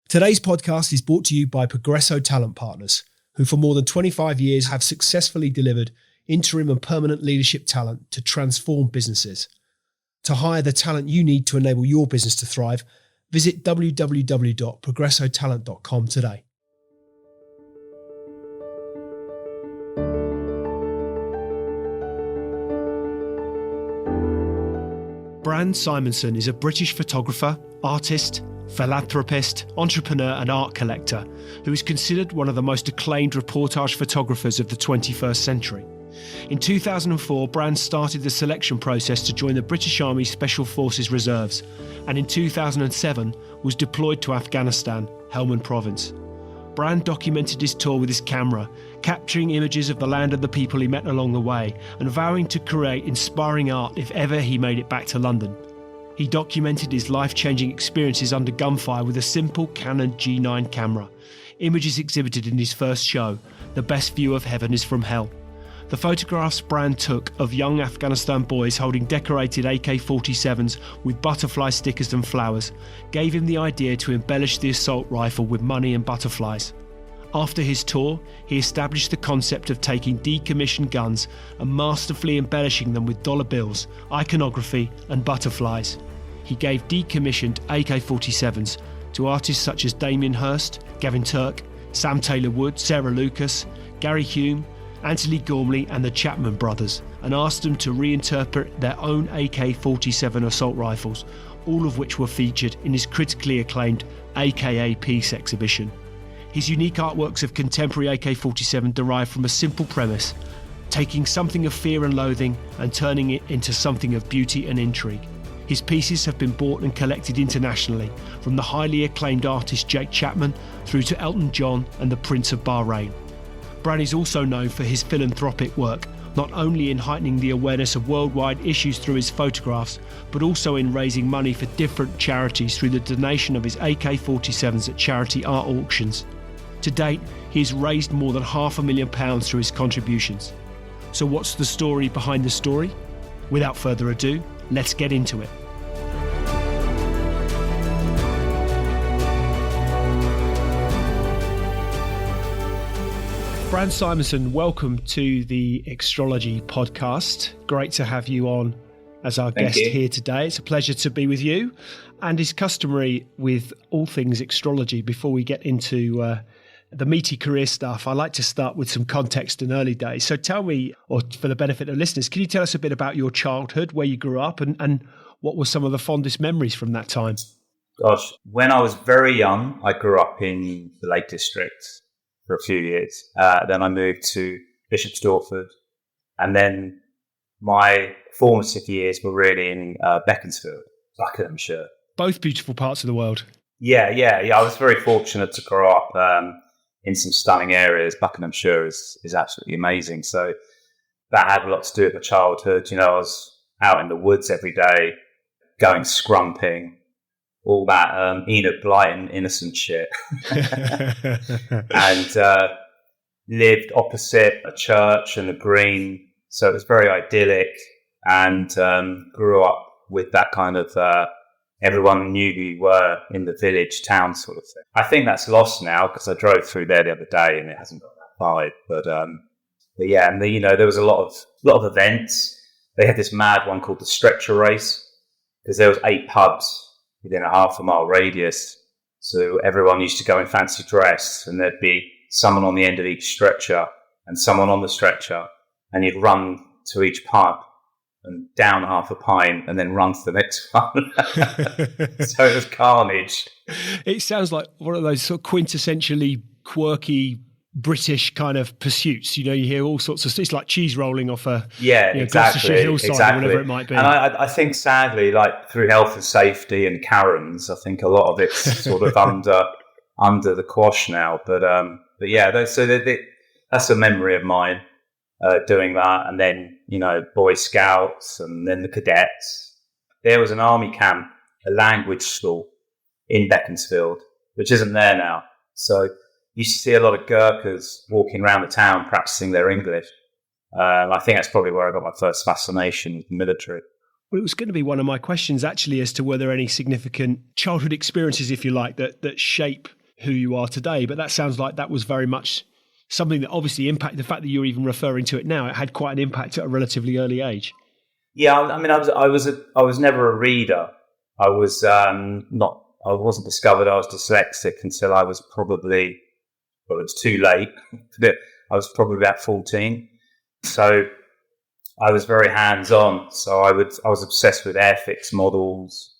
Today's podcast is brought to you by Progresso Talent Partners, who for more than 25 years have successfully delivered interim and permanent leadership talent to transform businesses. To hire the talent you need to enable your business to thrive, visit www.progressotalent.com today. Bran Symondson is a British photographer, artist, philanthropist, entrepreneur and art collector who is considered one of the most acclaimed reportage photographers of the 21st century. In 2004, Bran started the selection process to join the British Army Special Forces Reserves, and in 2007 was deployed to Afghanistan, Helmand Province. Bran documented his tour with his camera, capturing images of the land and the people he met along the way, and vowing to create inspiring art if ever he made it back to London. He documented his life-changing experiences under gunfire with a simple Canon G9 camera. Images exhibited in his first show, The Best View of Heaven is from Hell. The photographs Bran took of young Afghanistan boys holding decorated AK47s with butterfly stickers and flowers gave him the idea to embellish the assault rifle with money and butterflies. After his tour, he established the concept of taking decommissioned guns and masterfully embellishing them with dollar bills, iconography and butterflies. He gave decommissioned AK47s to artists such as Damien Hirst, Gavin Turk, Sam Taylor Wood, Sarah Lucas, Gary Hume, Anthony Gormley and the Chapman brothers, and asked them to reinterpret their own AK-47 assault rifles, all of which were featured in his critically acclaimed AKA Peace exhibition. His unique artworks of contemporary AK-47 derive from a simple premise, taking something of fear and loathing and turning it into something of beauty and intrigue. His pieces have been bought and collected internationally, from the highly acclaimed artist Jake Chapman through to Elton John and the Prince of Bahrain. Bran is also known for his philanthropic work, not only in heightening the awareness of worldwide issues through his photographs, but also in raising money for different charities through the donation of his AK-47s at charity art auctions. To date, he has raised more than £500,000 through his contributions. So what's the story behind the story? Without further ado, let's get into it. Bran Symondson, welcome to the Extrology podcast. Great to have you on as our guest here today. It's a pleasure to be with you. And it's customary with all things Extrology, before we get into the meaty career stuff, I like to start with some context in early days. So tell me, or for the benefit of listeners, can you tell us a bit about your childhood, where you grew up, and what were some of the fondest memories from that time? Gosh, when I was very young, I grew up in the Lake District for a few years. Then I moved to Bishop's Stortford, and then my formative years were really in Beaconsfield, Buckinghamshire. Both beautiful parts of the world. Yeah. I was very fortunate to grow up in some stunning areas. Buckinghamshire is absolutely amazing. So that had a lot to do with my childhood. You know, I was out in the woods every day, going scrumping, all that Enid Blyton innocent shit. And lived opposite a church and a green. So it was very idyllic, and grew up with that kind of everyone knew who you were in the village, town sort of thing. I think that's lost now, because I drove through there the other day and it hasn't got that vibe. But yeah, and there was a lot of events. They had this mad one called the Stretcher Race, because there was 8 pubs within a half a mile radius. So everyone used to go in fancy dress, and there'd be someone on the end of each stretcher and someone on the stretcher, and you'd run to each pub and down half a pint and then run to the next one. So it was carnage. It sounds like one of those sort of quintessentially quirky British kind of pursuits. You know, you hear all sorts of, it's like cheese rolling off a Gloucestershire hillside or whatever it might be. And I think sadly, like through health and safety and Karens, I think a lot of it's sort of under the quash now. But yeah, that's a memory of mine. Doing that, and then, Boy Scouts, and then the cadets. There was an army camp, a language school in Beaconsfield, which isn't there now. So you used to see a lot of Gurkhas walking around the town practicing their English. I think that's probably where I got my first fascination with the military. Well, it was going to be one of my questions, actually, as to were there any significant childhood experiences, if you like, that shape who you are today. But that sounds like that was very much something that obviously impacted. The fact that you're even referring to it now, it had quite an impact at a relatively early age. Yeah, I mean, I was never a reader. I was not. I wasn't discovered I was dyslexic until I was probably. Well, it was too late. I was probably about 14, so I was very hands-on. So I was obsessed with Airfix models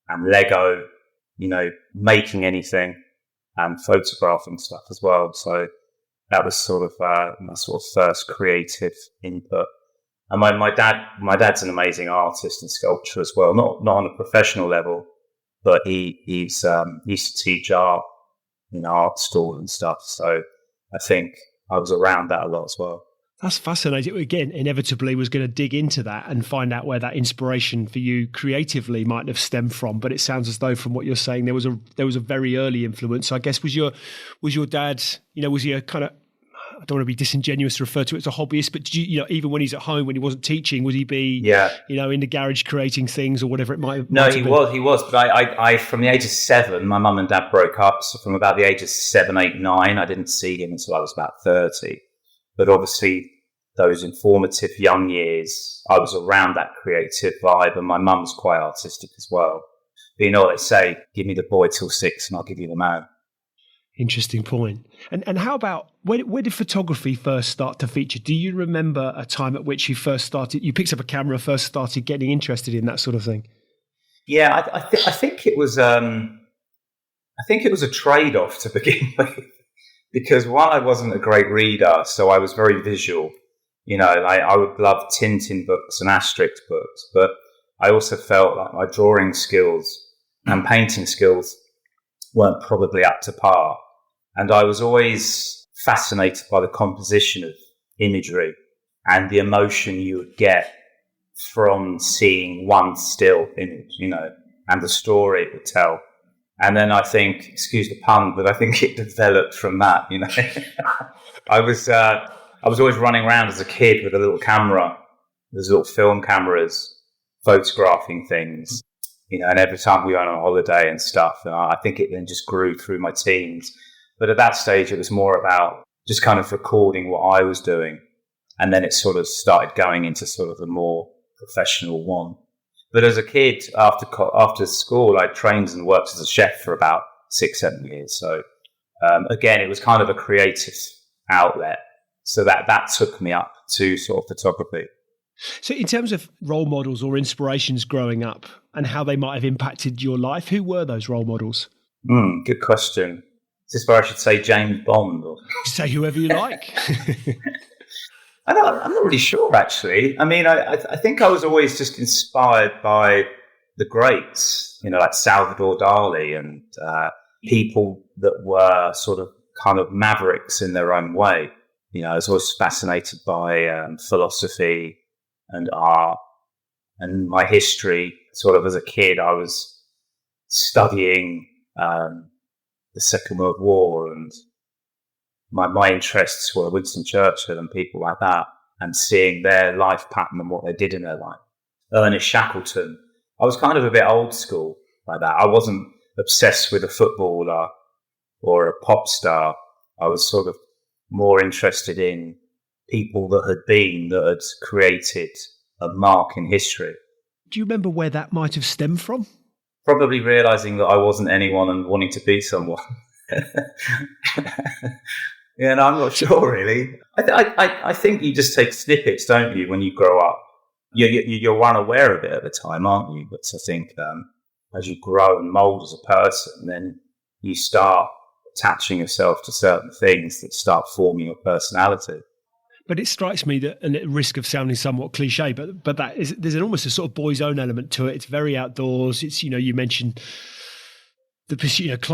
and Lego. Making anything and photographing stuff as well. So that was sort of my sort of first creative input. And my dad's an amazing artist and sculptor as well. Not on a professional level, but he used to teach art in art school and stuff. So I think I was around that a lot as well. That's fascinating. Again, inevitably was going to dig into that and find out where that inspiration for you creatively might have stemmed from. But it sounds as though from what you're saying, there was a very early influence. So I guess was your dad, was he a kind of, I don't want to be disingenuous to refer to it as a hobbyist, but did you, even when he's at home, when he wasn't teaching, would he be, in the garage creating things or whatever it might have? No, he was. But I, from the age of 7, my mum and dad broke up. So from about the age of 7, 8, 9, I didn't see him until I was about 30. But obviously, those informative young years, I was around that creative vibe, and my mum's quite artistic as well. But what they say, give me the boy till 6 and I'll give you the man. Interesting point. And how about, where did photography first start to feature? Do you remember a time at which you picked up a camera, first started getting interested in that sort of thing? Yeah, I think it was a trade-off to begin with. Because one, I wasn't a great reader, so I was very visual. I would love Tintin books and Asterix books, but I also felt like my drawing skills and painting skills weren't probably up to par. And I was always fascinated by the composition of imagery and the emotion you would get from seeing one still image, and the story it would tell. And then I think, excuse the pun, but I think it developed from that, I was always running around as a kid with a little camera, those little film cameras, photographing things, and every time we went on holiday and stuff. And I think it then just grew through my teens. But at that stage, it was more about just kind of recording what I was doing. And then it sort of started going into sort of a more professional one. But as a kid, after school, I trained and worked as a chef for about 6, 7 years. So again, it was kind of a creative outlet. So that took me up to sort of photography. So in terms of role models or inspirations growing up and how they might have impacted your life, who were those role models? Good question. Is this where I should say James Bond? Or? Say whoever you like. I'm not really sure, actually. I mean, I think I was always just inspired by the greats, like Salvador Dali and people that were sort of kind of mavericks in their own way. I was always fascinated by philosophy and art and my history. Sort of as a kid, I was studying the Second World War, and my interests were Winston Churchill and people like that, and seeing their life pattern and what they did in their life. Ernest Shackleton. I was kind of a bit old school like that. I wasn't obsessed with a footballer or a pop star. I was sort of more interested in people that had created a mark in history. Do you remember where that might have stemmed from? Probably realizing that I wasn't anyone and wanting to be someone. Yeah, no, I'm not sure really. I think you just take snippets, don't you, when you grow up? You're unaware of it at the time, aren't you? But I think as you grow and mold as a person, then you start attaching yourself to certain things that start forming your personality. But it strikes me that, and at risk of sounding somewhat cliche, but there's almost a sort of boy's own element to it. It's very outdoors. It's, you mentioned the pursuit,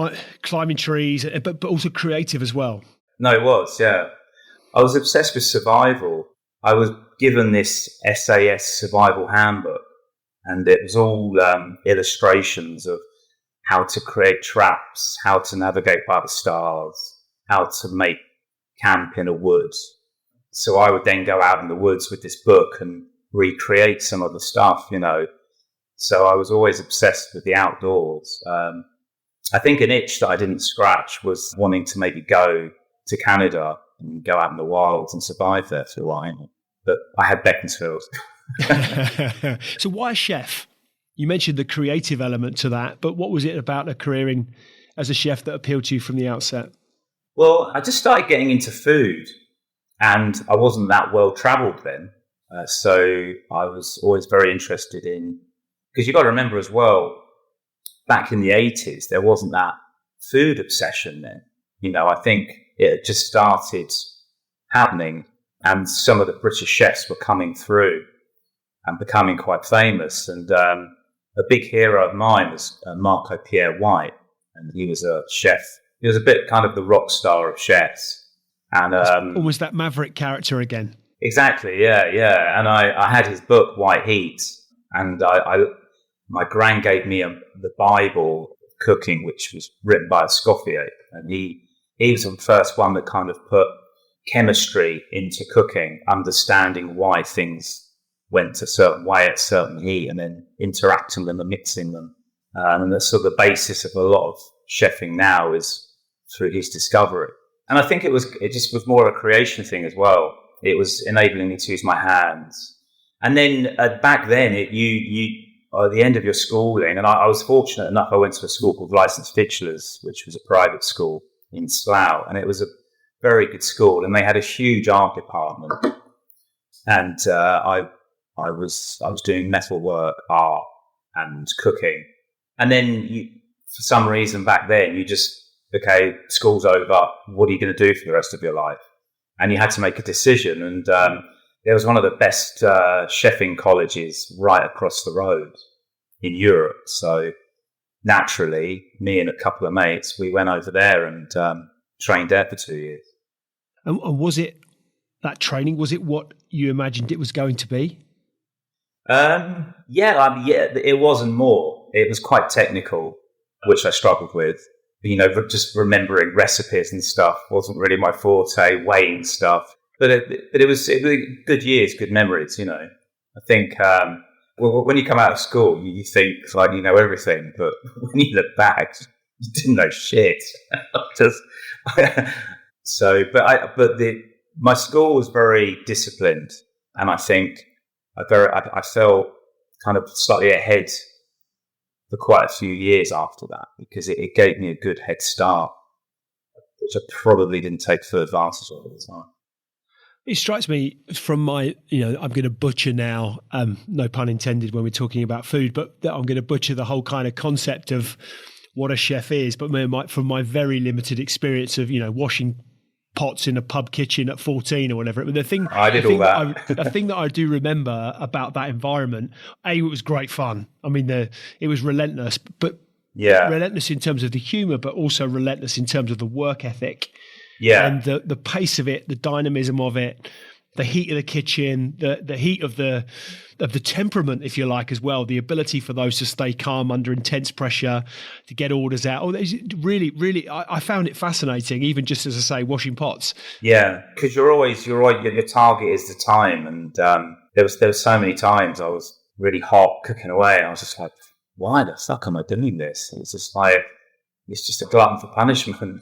climbing trees, but also creative as well. No, it was, yeah. I was obsessed with survival. I was given this SAS survival handbook, and it was all illustrations of how to create traps, how to navigate by the stars, how to make camp in a wood. So I would then go out in the woods with this book and recreate some of the stuff, So I was always obsessed with the outdoors. I think an itch that I didn't scratch was wanting to maybe go to Canada and go out in the wilds and survive there for a while. But I had Beaconsfield. So why a chef? You mentioned the creative element to that, but what was it about a career as a chef that appealed to you from the outset? Well, I just started getting into food, and I wasn't that well travelled then. So I was always very interested in, because you've got to remember as well, back in the 80s, there wasn't that food obsession then. I think it had just started happening, and some of the British chefs were coming through and becoming quite famous. And a big hero of mine was Marco Pierre White, and he was a chef. He was a bit kind of the rock star of chefs. And almost that maverick character again. Exactly, yeah. And I had his book, White Heat, and my gran gave me the Bible of cooking, which was written by Escoffier, and he was the first one that kind of put chemistry into cooking, understanding why things went a certain way at certain heat, and then interacting them and mixing them. And that's sort of the basis of a lot of chefing now is through his discovery. And I think it just was more of a creation thing as well. It was enabling me to use my hands. And then back then, you at the end of your schooling, and I was fortunate enough, I went to a school called Licensed Fichelers, which was a private school in Slough, and it was a very good school, and they had a huge art department. And I was doing metalwork, art, and cooking. And then for some reason back then, you just, okay, school's over, what are you going to do for the rest of your life? And you had to make a decision. And there was one of the best chefing colleges right across the road in Europe. So naturally, me and a couple of mates, we went over there and trained there for 2 years. And was it that training, was it what you imagined it was going to be? Yeah, it wasn't more. It was quite technical, which I struggled with. Just remembering recipes and stuff wasn't really my forte, weighing stuff. But it was good years, good memories, I think when you come out of school, you think like you know everything, but when you look back, you didn't know shit. My school was very disciplined, and I think I felt kind of slightly ahead for quite a few years after that, because it gave me a good head start, which I probably didn't take full advantage of at the time. It strikes me from my, I'm going to butcher now, no pun intended when we're talking about food, but I'm going to butcher the whole kind of concept of what a chef is. But from my very limited experience of, washing pots in a pub kitchen at 14 or whatever. The thing that I do remember about that environment, it was great fun. I mean, it was relentless, but relentless in terms of the humor, but also relentless in terms of the work ethic. Yeah, and the pace of it, the dynamism of it, the heat of the kitchen, the heat of the temperament, if you like, as well. The ability for those to stay calm under intense pressure, to get orders out. Really, I found it fascinating. Even just as I say, washing pots. Yeah, because your target is the time, and there was so many times I was really hot cooking away. I was just like, why the fuck am I doing this? It's just like it's just a glutton for punishment.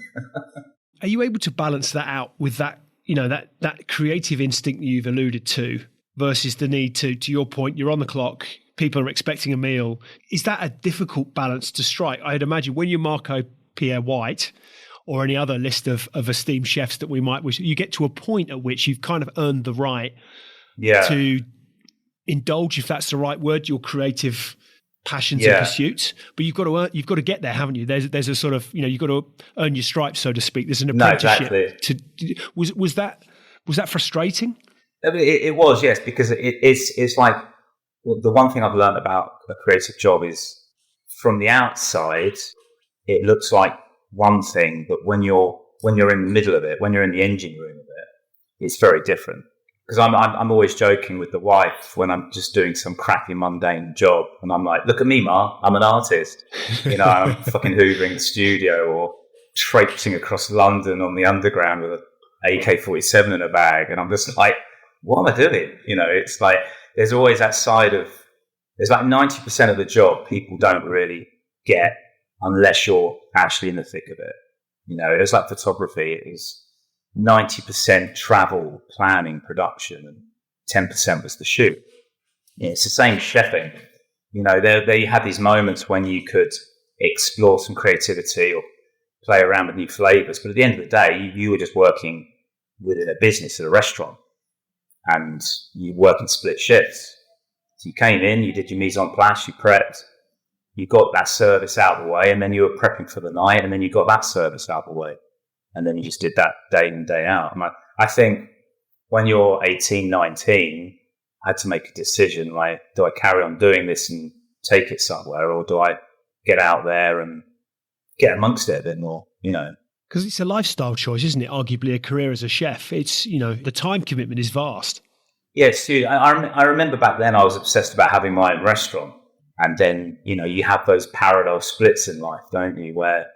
Are you able to balance that out with that, that creative instinct that you've alluded to versus the need to your point, you're on the clock, people are expecting a meal. Is that a difficult balance to strike? I'd imagine when you're Marco Pierre White or any other list of esteemed chefs that we might wish, you get to a point at which you've kind of earned the right to indulge, if that's the right word, your creative passions and pursuits, but you've got to get there, haven't you? There's a sort of, you've got to earn your stripes, so to speak. There's an apprenticeship. No, exactly. Was that frustrating? It was, yes, because it's like the one thing I've learned about a creative job is from the outside it looks like one thing, but when you're in the middle of it, when you're in the engine room of it, it's very different. Because I'm always joking with the wife when I'm just doing some crappy mundane job, and I'm like, "Look at me, Ma, I'm an artist." I'm fucking hoovering the studio or traipsing across London on the underground with an AK47 in a bag, and I'm just like, "What am I doing?" It's like there's always that side of there's like 90% of the job people don't really get, unless you're actually in the thick of it. It was like photography. It was 90% travel, planning, production, and 10% was the shoot. It's the same chefing. They had these moments when you could explore some creativity or play around with new flavors. But at the end of the day, you were just working within a business at a restaurant, and you work in split shifts. So you came in, you did your mise en place, you prepped, you got that service out of the way, and then you were prepping for the night, and then you got that service out of the way. And then you just did that day in, day out. I think when you're 18, 19, I had to make a decision, like, do I carry on doing this and take it somewhere, or do I get out there and get amongst it a bit more, Because it's a lifestyle choice, isn't it? Arguably a career as a chef. It's, the time commitment is vast. Yes, dude. I remember back then I was obsessed about having my own restaurant. And then, you have those parallel splits in life, don't you? Where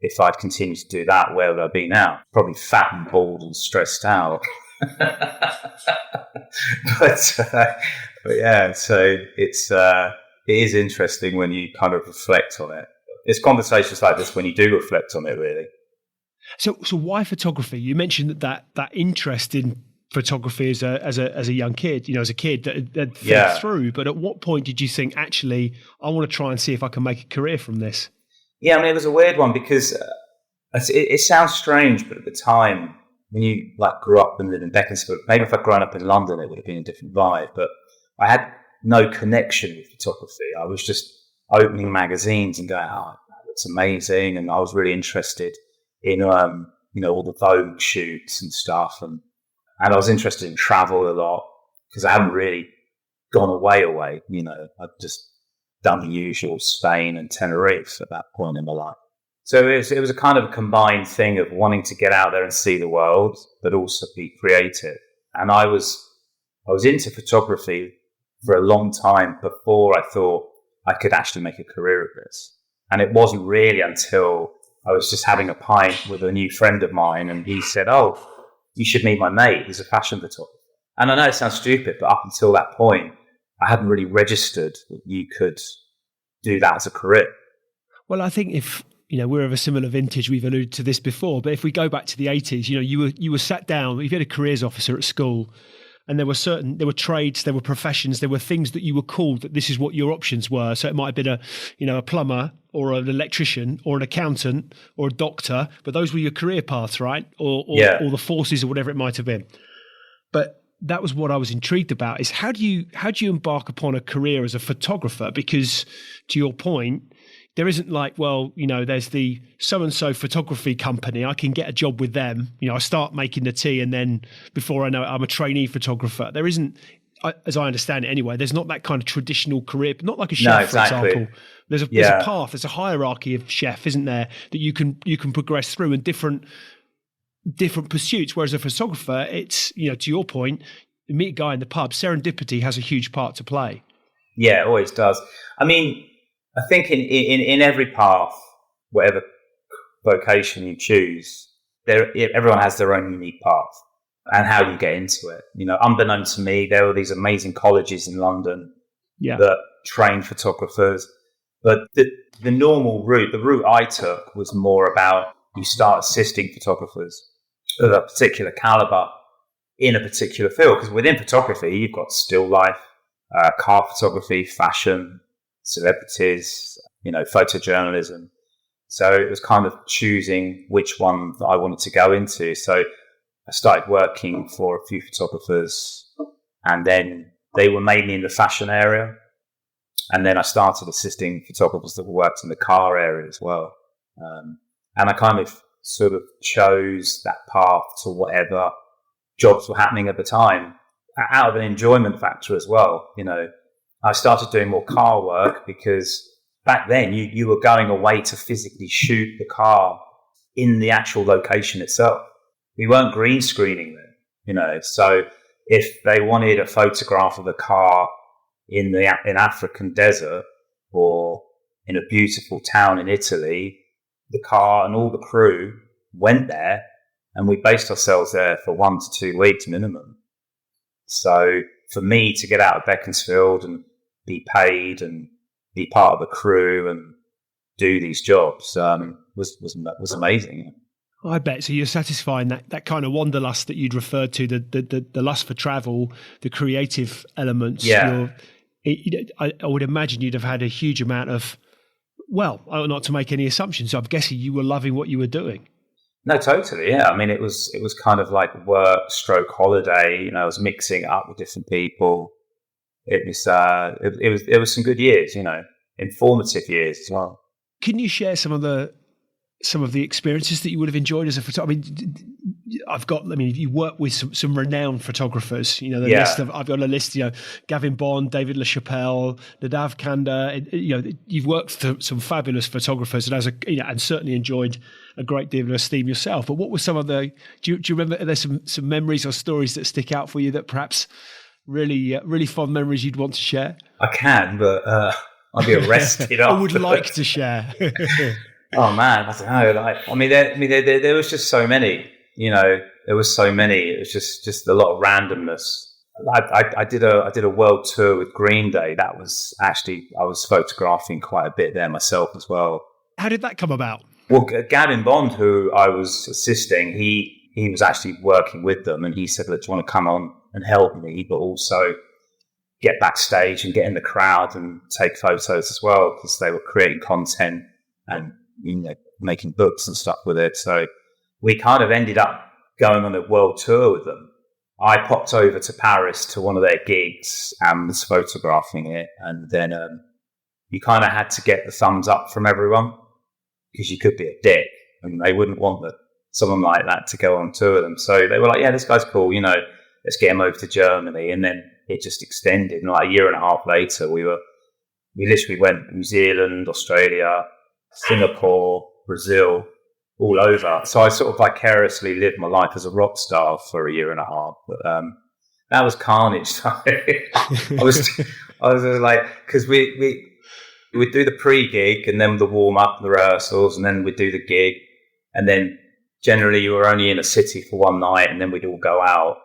if I'd continued to do that, where would I be now? Probably fat and bald and stressed out. but yeah, so it is interesting when you kind of reflect on it. It's conversations like this when you do reflect on it, really. So why photography? You mentioned that interest in photography as a young kid, as a kid that fed through. But at what point did you think, actually, I want to try and see if I can make a career from this? Yeah, I mean, it was a weird one because it sounds strange, but at the time when you grew up and lived in Beaconsfield, maybe if I'd grown up in London, it would have been a different vibe. But I had no connection with photography. I was just opening magazines and going, "Oh, that's amazing," and I was really interested in all the Vogue shoots and stuff, and I was interested in travel a lot because I hadn't really gone away. I'd just done the usual Spain and Tenerife at that point in my life. So it was a kind of a combined thing of wanting to get out there and see the world, but also be creative. And I was into photography for a long time before I thought I could actually make a career of this. And it wasn't really until I was just having a pint with a new friend of mine, and he said, "Oh, you should meet my mate. He's a fashion photographer." And I know it sounds stupid, but up until that point, I hadn't really registered that you could do that as a career. Well, I think if we're of a similar vintage, we've alluded to this before, but if we go back to the 80s, you were sat down, you had a careers officer at school, and there were trades, there were professions, there were things that you were called that this is what your options were. So it might have been a plumber or an electrician or an accountant or a doctor, but those were your career paths, right? Or the forces or whatever it might have been. But that was what I was intrigued about, is how do you embark upon a career as a photographer? Because to your point, there isn't there's the so-and-so photography company. I can get a job with them. I start making the tea, and then before I know it, I'm a trainee photographer. There isn't, as I understand it anyway, there's not that kind of traditional career, not like a chef, for example. There's a path, there's a hierarchy of chef, isn't there, that you can progress through in different pursuits. Whereas a photographer, it's, to your point, you meet a guy in the pub, serendipity has a huge part to play. Yeah, it always does. I mean, I think in every path, whatever vocation you choose, everyone has their own unique path and how you get into it. Unbeknown to me, there were these amazing colleges in London that train photographers. But the normal route, the route I took, was more about you start assisting photographers of a particular caliber in a particular field. Because within photography, you've got still life, car photography, fashion, celebrities, photojournalism. So it was kind of choosing which one that I wanted to go into. So I started working for a few photographers, and then they were mainly in the fashion area. And then I started assisting photographers that worked in the car area as well. And I kind of sort of chose that path to whatever jobs were happening at the time, out of an enjoyment factor as well. I started doing more car work because back then you were going away to physically shoot the car in the actual location itself. We weren't green screening them, So if they wanted a photograph of a car in African desert or in a beautiful town in Italy, the car and all the crew went there, and we based ourselves there for 1 to 2 weeks minimum. So for me to get out of Beaconsfield and be paid and be part of the crew and do these jobs was amazing. I bet. So you're satisfying that kind of wanderlust that you'd referred to, the lust for travel, the creative elements. Yeah. I would imagine you'd have had a huge amount of, well, not to make any assumptions, I'm guessing you were loving what you were doing. No, totally. Yeah. I mean, it was kind of like work stroke holiday. I was mixing it up with different people. It was some good years, informative years as well. Can you share some of the experiences that you would have enjoyed as a photographer? You work with some renowned photographers. I've got a list. Gavin Bond, David LaChapelle, Nadav Kanda. You've worked with some fabulous photographers, and and certainly enjoyed a great deal of esteem yourself. But what were some of the? Do you remember? Are there some memories or stories that stick out for you that perhaps really fond memories you'd want to share? I can, but I'll be arrested. I would like to share. Oh man, I don't know. There was just so many. There was so many. It was just a lot of randomness. I did a world tour with Green Day. That was actually, I was photographing quite a bit there myself as well. How did that come about? Well, Gavin Bond, who I was assisting, he was actually working with them, and he said, "Look, do you want to come on and help me, but also get backstage and get in the crowd and take photos as well?" Because they were creating content and making books and stuff with it. So we kind of ended up going on a world tour with them. I popped over to Paris to one of their gigs and was photographing it. And then you kind of had to get the thumbs up from everyone because you could be a dick and they wouldn't want someone like that to go on tour with them. So they were like, yeah, this guy's cool. Let's get him over to Germany. And then it just extended. And like a year and a half later, we literally went New Zealand, Australia, Singapore, Brazil, all over. So I sort of vicariously lived my life as a rock star for a year and a half. But that was carnage. I was like, because we'd do the pre-gig and then the warm-up, the rehearsals, and then we'd do the gig. And then generally you were only in a city for one night and then we'd all go out.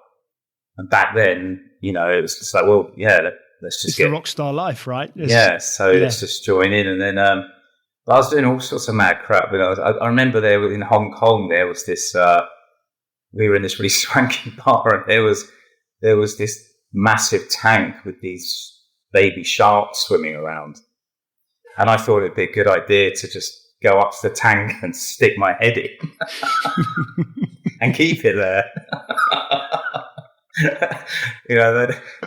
And back then, it was just like, well, yeah, let's just get the rock star life, right? Let's just join in. And then I was doing all sorts of mad crap. But I remember there in Hong Kong, there was this, we were in this really swanky bar and there was this massive tank with these baby sharks swimming around. And I thought it'd be a good idea to just go up to the tank and stick my head in and keep it there.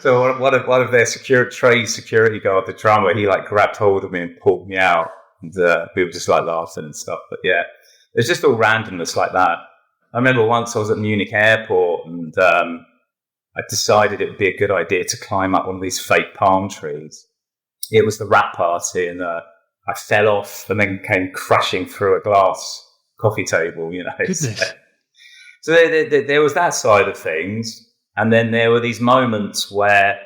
So one of their security guard, the drummer, he like grabbed hold of me and pulled me out. And we were just like laughing and stuff. But yeah, it's just all randomness like that. I remember once I was at Munich airport and I decided it would be a good idea to climb up one of these fake palm trees. It was the wrap party and I fell off and then came crashing through a glass coffee table, Goodness. So there was that side of things. And then there were these moments where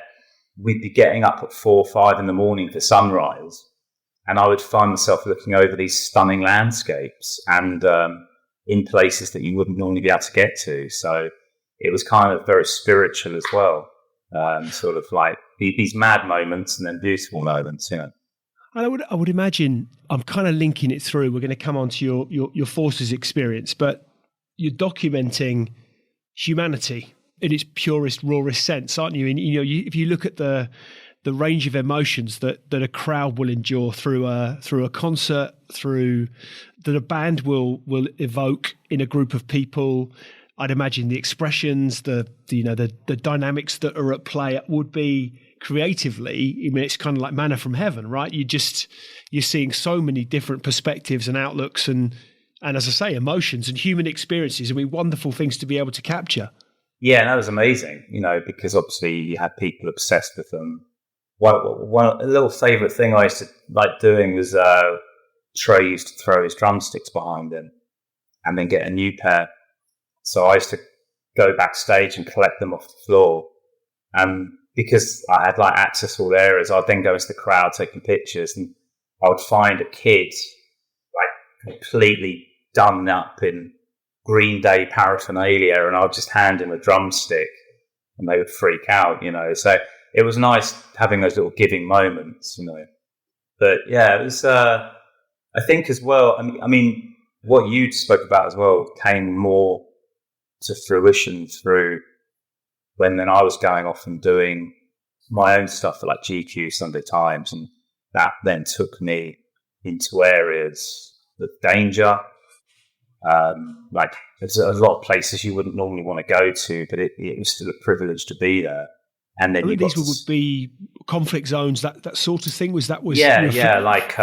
we'd be getting up at 4 or 5 in the morning for sunrise. And I would find myself looking over these stunning landscapes and in places that you wouldn't normally be able to get to. So it was kind of very spiritual as well, sort of like these mad moments and then beautiful moments, And I would imagine, I'm kind of linking it through. We're going to come on to your forces experience, but you're documenting humanity in its purest, rawest sense, aren't you? And if you look at the range of emotions that a crowd will endure through a concert, through that a band will evoke in a group of people, I'd imagine the expressions, the dynamics that are at play would be creatively. I mean, it's kind of like manna from heaven, right? You're seeing so many different perspectives and outlooks, and as I say, emotions and human experiences. I mean, wonderful things to be able to capture. Yeah, that was amazing. Because obviously you had people obsessed with them. A little favourite thing I used to like doing was Trey used to throw his drumsticks behind him and then get a new pair. So I used to go backstage and collect them off the floor. Because I had like access to all areas, I'd then go into the crowd taking pictures, and I would find a kid like completely done up in Green Day paraphernalia, and I'd just hand him a drumstick and they would freak out, So it was nice having those little giving moments, But yeah, it was I think as well, I mean, what you spoke about as well came more to fruition through when then I was going off and doing my own stuff for like GQ, Sunday Times, and that then took me into areas of danger. Like there's a lot of places you wouldn't normally want to go to, but it was still a privilege to be there. And then these would be conflict zones, that sort of thing. Like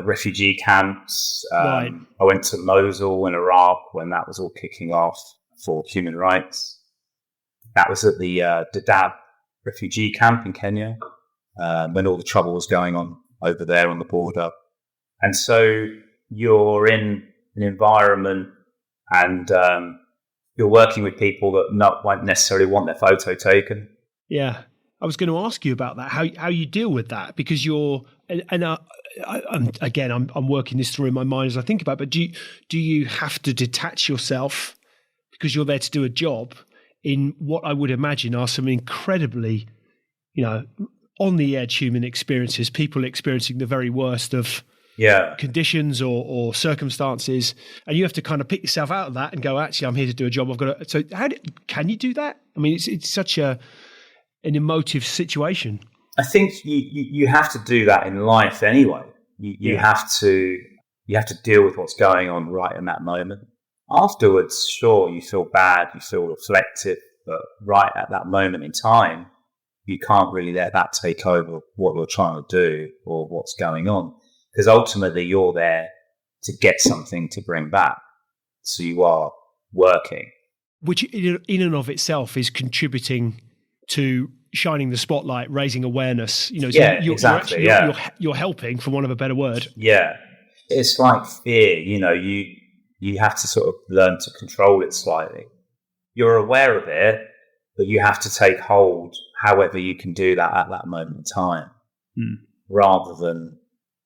refugee camps. Right. I went to Mosul in Iraq when that was all kicking off for human rights. That was at the Dadaab refugee camp in Kenya when all the trouble was going on over there on the border. And so you're in an environment and you're working with people that won't necessarily want their photo taken. Yeah. I was going to ask you about that, how you deal with that, because I'm working this through in my mind as I think about it, but do you have to detach yourself because you're there to do a job in what I would imagine are some incredibly, on the edge human experiences, people experiencing the very worst of conditions or circumstances, and you have to kind of pick yourself out of that and go, actually, I'm here to do a job. So can you do that? I mean, it's such an emotive situation. I think you have to do that in life anyway. You have to deal with what's going on right in that moment. Afterwards, sure, you feel bad, you feel reflective, but right at that moment in time, you can't really let that take over what you're trying to do or what's going on. Because ultimately, you're there to get something to bring back. So you are working. Which in and of itself is contributing to shining the spotlight, raising awareness. Exactly. You're helping, for want of a better word. Yeah. It's like fear, you have to sort of learn to control it slightly. You're aware of it, but you have to take hold however you can do that at that moment in time, rather than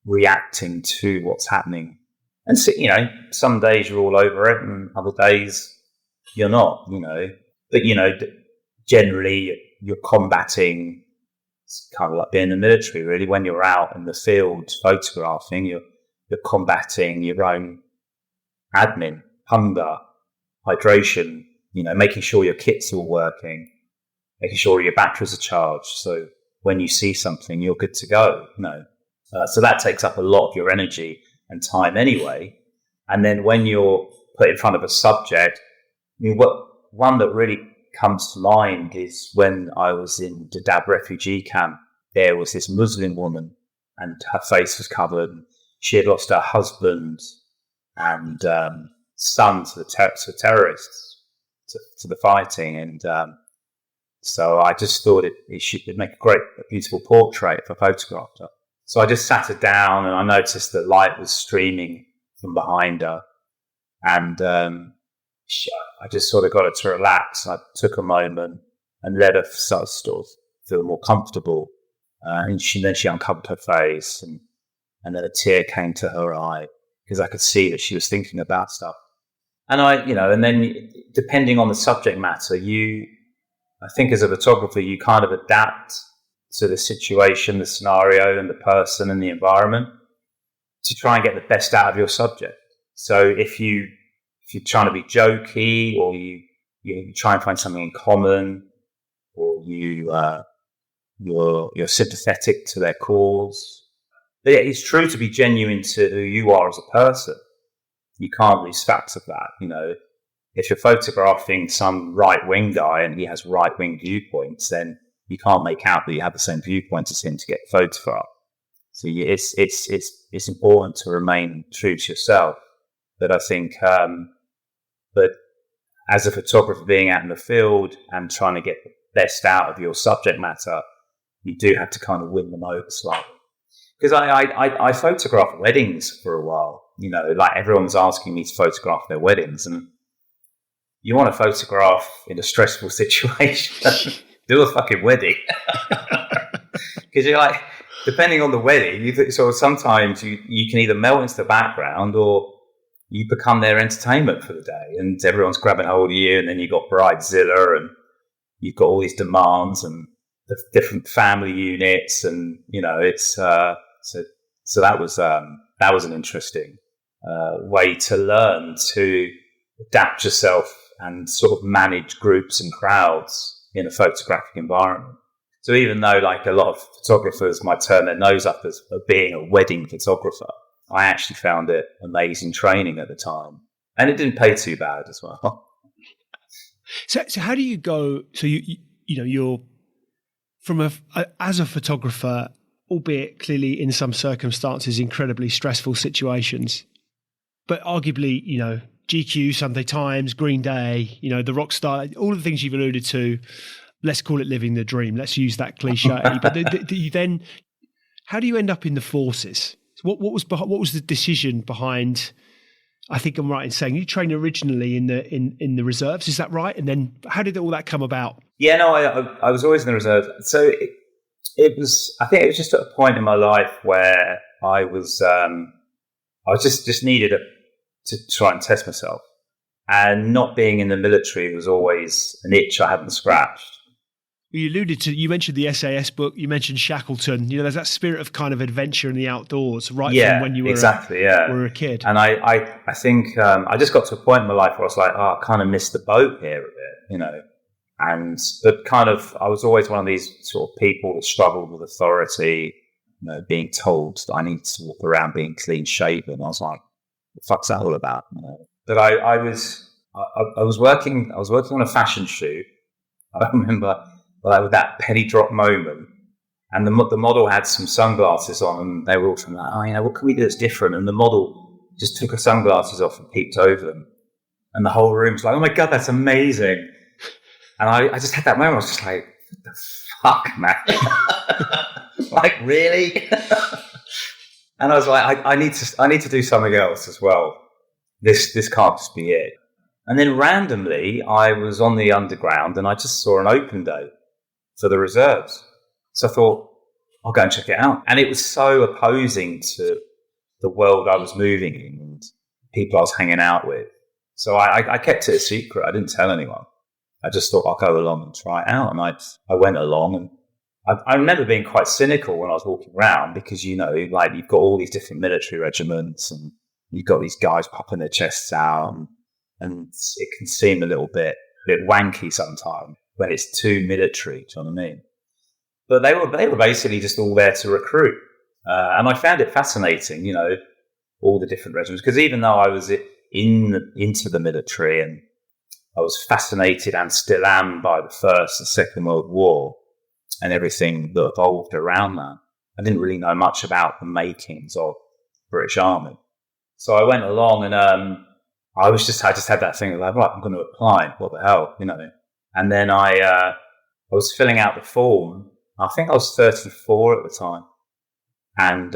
reacting to what's happening. And so, some days you're all over it and other days you're not, But, generally you're combating. It's kind of like being in the military, really. When you're out in the field photographing, you're combating your own admin, hunger, hydration, making sure your kit's all working, making sure your batteries are charged. So when you see something, you're good to go. So that takes up a lot of your energy and time anyway. And then when you're put in front of a subject, one that really comes to mind is when I was in Dadaab refugee camp. There was this Muslim woman and her face was covered. She had lost her husband and son to the terrorists, to the fighting. And so I just thought it'd make a beautiful portrait if I photographed her. So I just sat her down and I noticed that light was streaming from behind her. And I just sort of got her to relax. I took a moment and let her sort of feel more comfortable. And then she uncovered her face and then a tear came to her eye because I could see that she was thinking about stuff. And and then depending on the subject matter, I think as a photographer, you kind of adapt to the situation, the scenario, and the person and the environment to try and get the best out of your subject. So if you're trying to be jokey, or you try and find something in common, or you're sympathetic to their cause, but it's true to be genuine to who you are as a person. You can't lose facts of that. If you're photographing some right-wing guy and he has right-wing viewpoints, then you can't make out that you have the same viewpoints as him to get photographed. So it's important to remain true to yourself. But I think, but as a photographer being out in the field and trying to get the best out of your subject matter, you do have to kind of win them over slightly. Because I photographed weddings for a while. Like everyone was asking me to photograph their weddings, and you want to photograph in a stressful situation. Do a fucking wedding. Because you're like, depending on the wedding, sometimes you can either melt into the background or you become their entertainment for the day, and everyone's grabbing hold of you, and then you've got Bridezilla, and you've got all these demands and the different family units, and it's so that was that was an interesting way to learn to adapt yourself and sort of manage groups and crowds in a photographic environment. So even though like a lot of photographers might turn their nose up as being a wedding photographer, I actually found it amazing training at the time. And it didn't pay too bad as well. So how do you go? So you're from as a photographer, albeit clearly in some circumstances, incredibly stressful situations, but arguably, GQ, Sunday Times, Green Day, the rock star, all of the things you've alluded to. Let's call it living the dream. Let's use that cliche. But you then, how do you end up in the forces? What was the decision behind? I think I'm right in saying you trained originally in the reserves. Is that right? And then how did all that come about? Yeah, no, I was always in the reserves. So it was. I think it was just at a point in my life where I was just needed to try and test myself, and not being in the military was always an itch I hadn't scratched. You mentioned the SAS book, you mentioned Shackleton, there's that spirit of kind of adventure in the outdoors from when you were were a kid. And I think I just got to a point in my life where I was like, I kind of missed the boat here a bit, but kind of, I was always one of these sort of people that struggled with authority, being told that I need to walk around being clean shaven. I was like, what the fuck's that all about? But I was working on a fashion shoot. I remember with that penny drop moment, and the model had some sunglasses on, and they were all from like, what can we do that's different? And the model just took her sunglasses off and peeked over them, and the whole room was like, oh my God, that's amazing. And I just had that moment. I was just like, what the fuck, man? Like, really? And I was like, I need to do something else as well. This can't just be it. And then randomly, I was on the underground and I just saw an open day for the reserves. So I thought, I'll go and check it out. And it was so opposing to the world I was moving in and people I was hanging out with. So I kept it a secret. I didn't tell anyone. I just thought I'll go along and try it out. And I went along, and I remember being quite cynical when I was walking around because, like you've got all these different military regiments and you've got these guys popping their chests out, and it can seem a little bit wanky sometimes when it's too military. Do you know what I mean? But they were basically just all there to recruit, and I found it fascinating. All the different regiments, because even though I was into the military and I was fascinated and still am by the First and Second World War and everything that evolved around that, I didn't really know much about the makings of British Army. So I went along, and I just had that thing of like, right, I'm going to apply. What the hell, And then I was filling out the form. I think I was 34 at the time, and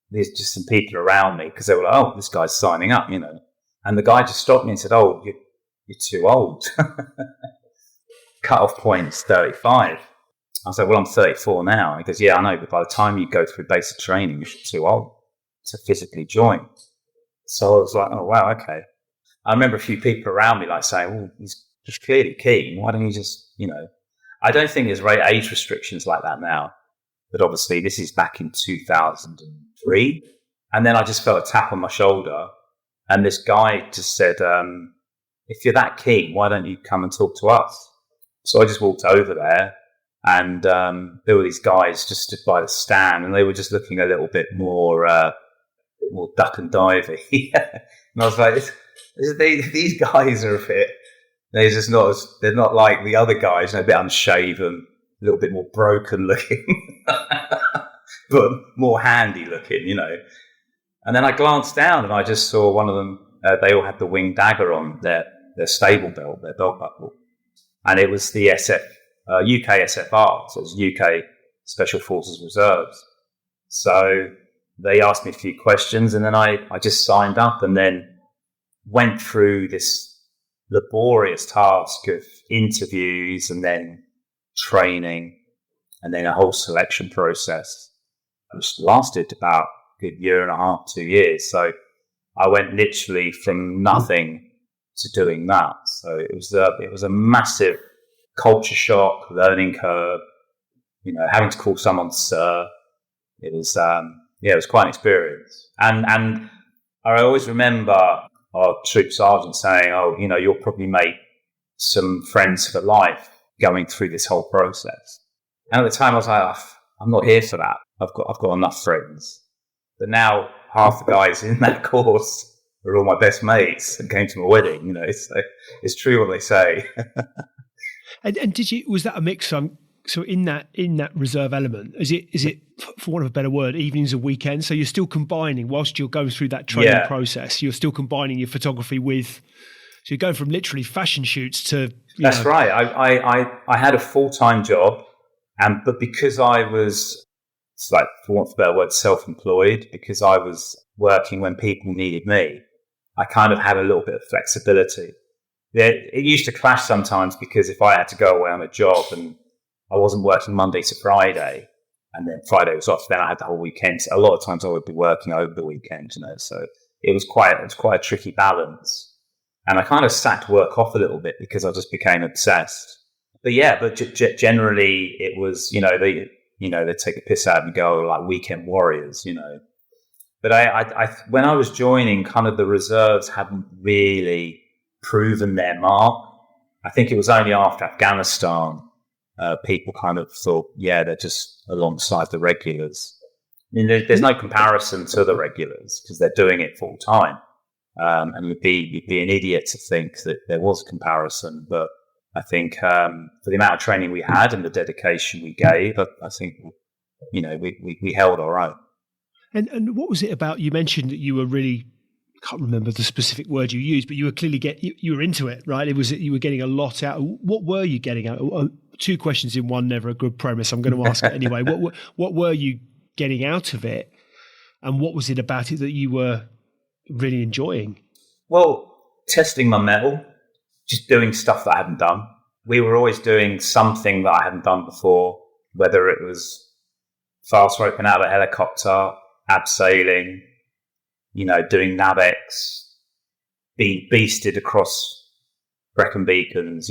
there's just some people around me because they were like, "Oh, this guy's signing up," And the guy just stopped me and said, "Oh, you're too old. Cut-off point's 35." I was like, "Well, I'm 34 now." He goes, "Yeah, I know, but by the time you go through basic training, you're too old to physically join." So I was like, "Oh, wow, okay." I remember a few people around me like saying, "Well, he's just clearly keen. Why don't you just, I don't think there's age restrictions like that now. But obviously, this is back in 2003. And then I just felt a tap on my shoulder. And this guy just said, if you're that keen, why don't you come and talk to us? So I just walked over there. And there were these guys just stood by the stand. And they were just looking a little bit more duck and divey. And I was like, these guys are a bit... They're just they're not like the other guys, a bit unshaven, a little bit more broken looking, but more handy looking, And then I glanced down and I just saw one of them, they all had the winged dagger on their stable belt, their belt buckle. And it was the UK SFR, so it was UK Special Forces Reserves. So they asked me a few questions, and then I just signed up and then went through this laborious task of interviews and then training and then a whole selection process, which lasted about a good year and a half, 2 years. So I went literally from nothing to doing that. So it was a massive culture shock, learning curve, having to call someone sir. It was Yeah, it was quite an experience. And I always remember our troop sergeant saying, "Oh, you'll probably make some friends for life going through this whole process." And at the time, I was like, "Oh, I'm not here for that. I've got enough friends." But now half the guys in that course are all my best mates and came to my wedding. So it's true what they say. And was that a mix? So in that reserve element, is it for want of a better word, evenings and weekends? So you're still combining whilst you're going through that training process. You're still combining your photography with. So you're going from literally fashion shoots to. That's right. I had a full-time job, but because I was, it's like, for want of a better word, self-employed, because I was working when people needed me, I kind of had a little bit of flexibility. It used to clash sometimes because if I had to go away on a job and I wasn't working Monday to Friday, and then Friday was off, then I had the whole weekend. So a lot of times I would be working over the weekend, So it was quite a tricky balance. And I kind of sacked work off a little bit because I just became obsessed. But generally it was, they take the piss out of me, go like weekend warriors, But I when I was joining, kind of the reserves hadn't really proven their mark. I think it was only after Afghanistan people kind of thought, they're just alongside the regulars. There's no comparison to the regulars because they're doing it full time. And you'd be an idiot to think that there was a comparison. But I think for the amount of training we had and the dedication we gave, I think, we held our own. And what was it about? You mentioned that you were really, I can't remember the specific word you used, but you were clearly you were into it, right? It was you were getting a lot out. What were you getting out? Two questions in one, never a good premise. I'm going to ask it anyway. What were you getting out of it, and what was it about it that you were really enjoying? Well, testing my mettle, just doing stuff that I hadn't done. We were always doing something that I hadn't done before, whether it was fast roping out of a helicopter, abseiling, doing NAVX, being beasted across Brecon Beacons,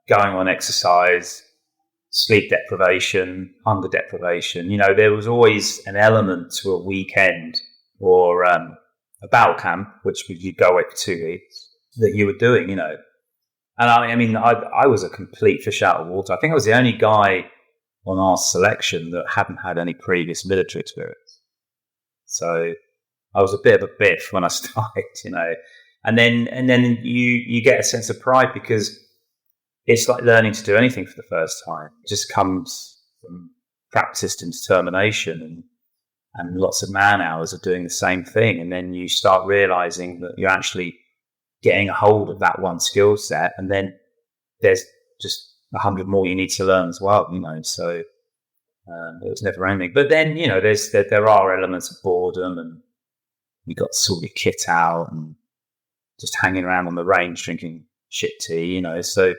going on exercise, sleep deprivation, hunger deprivation. There was always an element to a weekend or a battle camp, which you'd go away for 2 weeks, that you were doing, And I was a complete fish out of water. I think I was the only guy on our selection that hadn't had any previous military experience. So I was a bit of a biff when I started, And then you get a sense of pride because it's like learning to do anything for the first time. It just comes from practice and determination and lots of man hours of doing the same thing. And then you start realizing that you're actually getting a hold of that one skill set. And then there's just 100 more you need to learn as well, So it was never ending. But then, there are elements of boredom, and you got to sort your kit out and just hanging around on the range drinking shit tea, So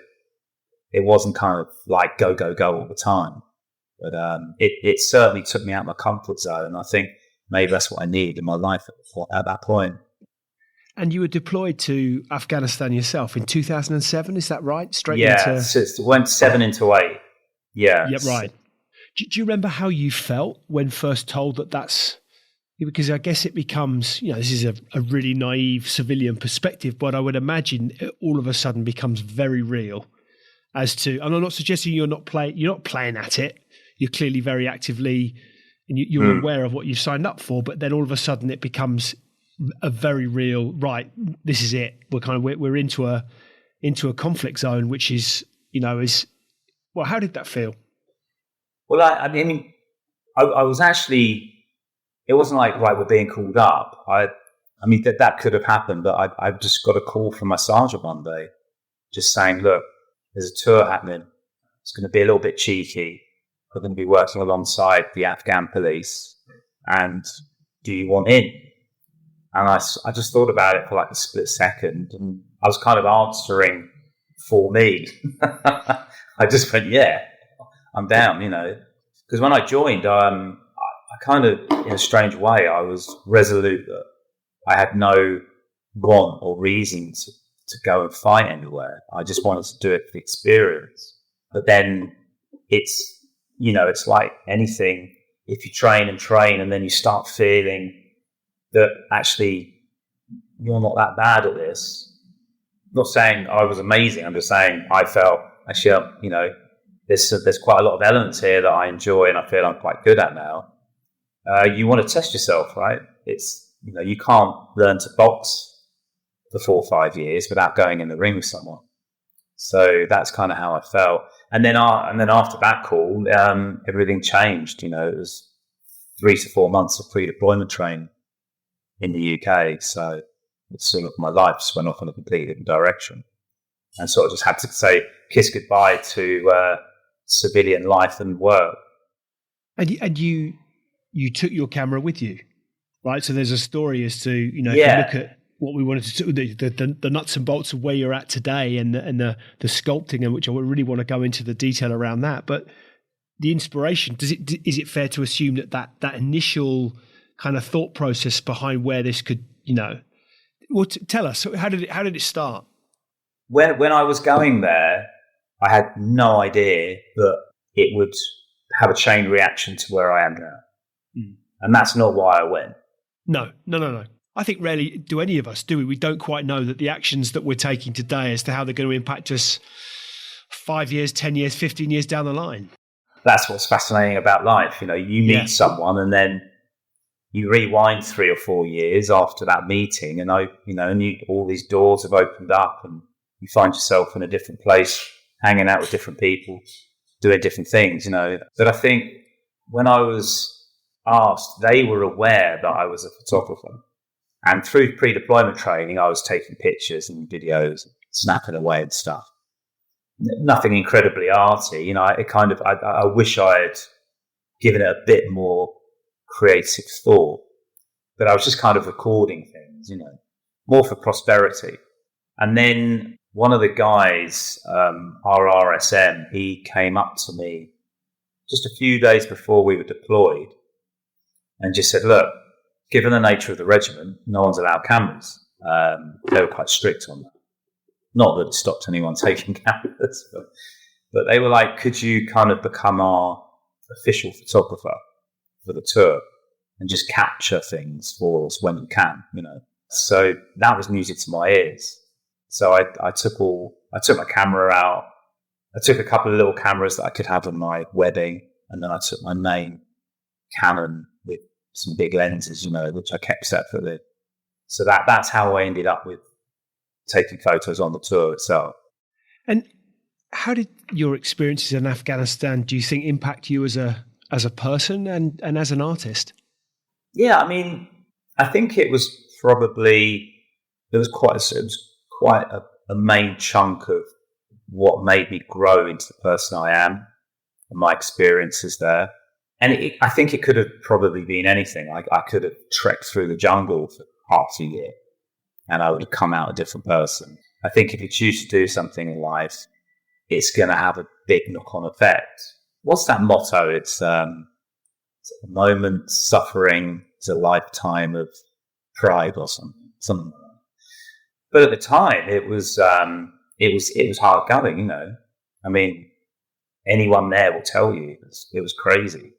it wasn't kind of like go all the time. But it certainly took me out of my comfort zone. I think maybe that's what I needed in my life at that point. And you were deployed to Afghanistan yourself in 2007, is that right? Straight into... so it went 7 into 8. Yeah. Yeah, right. Do you remember how you felt when first told that that's... Because I guess it becomes, this is a really naive civilian perspective, but I would imagine it all of a sudden becomes very real as to... And I'm not suggesting you're not playing at it. You're clearly very actively, and you're aware of what you've signed up for, but then all of a sudden it becomes a very real, right, this is it. We're into a conflict zone, which is, well, how did that feel? Well, I was actually, it wasn't like, right, we're being called up. That could have happened, but I just got a call from my sergeant one day just saying, look, there's a tour happening. It's going to be a little bit cheeky. We're going to be working alongside the Afghan police. And do you want in? And I just thought about it for like a split second. And I was kind of answering for me. I just went, yeah, I'm down, Because when I joined, I kind of, in a strange way, I was resolute that I had no want or reason to go and fight anywhere. I just wanted to do it for the experience. But then it's like anything. if you train and then you start feeling that actually you're not that bad at this. I'm not saying I was amazing. I'm just saying I felt actually, there's quite a lot of elements here that I enjoy and I feel I'm quite good at now. You want to test yourself, right? It's, you can't learn to box for 4 or 5 years without going in the ring with someone. So that's kind of how I felt. And then after that call, everything changed. It was 3 to 4 months of pre-deployment training in the UK. So it's sort of my life just went off in a completely different direction, and sort of just had to say kiss goodbye to civilian life and work. And you took your camera with you, right? So there's a story as to if you look at what we wanted to do, the nuts and bolts of where you're at today, and the sculpting, and which I really want to go into the detail around that. But the inspiration, is it fair to assume that initial kind of thought process behind where this could, well, tell us, how did it start? When I was going there, I had no idea that it would have a chain reaction to where I am now. And that's not why I went. No. I think rarely do any of us, do we? We don't quite know that the actions that we're taking today as to how they're going to impact us 5 years, 10 years, 15 years down the line. That's what's fascinating about life. You meet someone and then you rewind 3 or 4 years after that meeting, and all these doors have opened up and you find yourself in a different place, hanging out with different people, doing different things, But I think when I was asked, they were aware that I was a photographer. And through pre-deployment training, I was taking pictures and videos, snapping away and stuff. Nothing incredibly arty, I wish I had given it a bit more creative thought. But I was just kind of recording things, more for prosperity. And then one of the guys, our RSM, he came up to me just a few days before we were deployed and just said, look, given the nature of the regiment, no one's allowed cameras. They were quite strict on that. Not that it stopped anyone taking cameras, but they were like, could you kind of become our official photographer for the tour and just capture things for us when you can, So that was music to my ears. So I took my camera out. I took a couple of little cameras that I could have on my wedding, and then I took my main Canon with some big lenses, which I kept separately. So that's how I ended up with taking photos on the tour itself. And how did your experiences in Afghanistan, do you think, impact you as a person and as an artist? Yeah, I think it was probably quite a main chunk of what made me grow into the person I am and my experiences there. And I think it could have probably been anything. I could have trekked through the jungle for half a year and I would have come out a different person. I think if you choose to do something in life, it's going to have a big knock-on effect. What's that motto? It's a moment suffering is a lifetime of pride or something like that. But at the time, it was hard going. Anyone there will tell you it was crazy.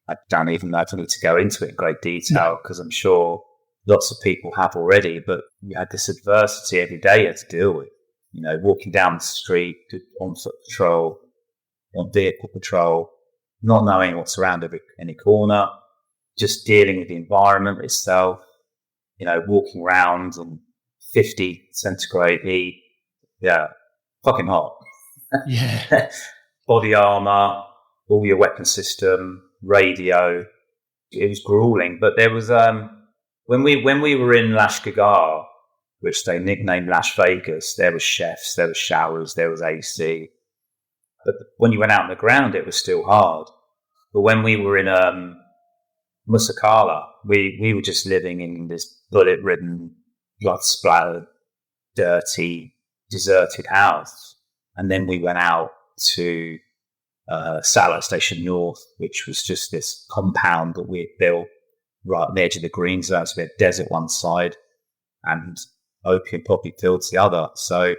I don't even know if I need to go into it in great detail because I'm sure lots of people have already. But you had this adversity every day you had to deal with. Walking down the street, on foot patrol, on vehicle patrol, not knowing what's around any corner, just dealing with the environment itself. Walking around and 50 centigrade heat. Yeah, fucking hot. Yeah. Body armor, all your weapon system, radio. It was grueling. But there was when we were in Lashkar, which they nicknamed Las Vegas, there was chefs, there was showers, there was AC. But when you went out on the ground, it was still hard. But when we were in Musakala, we were just living in this bullet-ridden, blood-splattered, dirty, deserted house. And then we went out to Satellite Station North, which was just this compound that we had built right on the edge of the green zone. So we had desert one side and opium poppy fields the other. So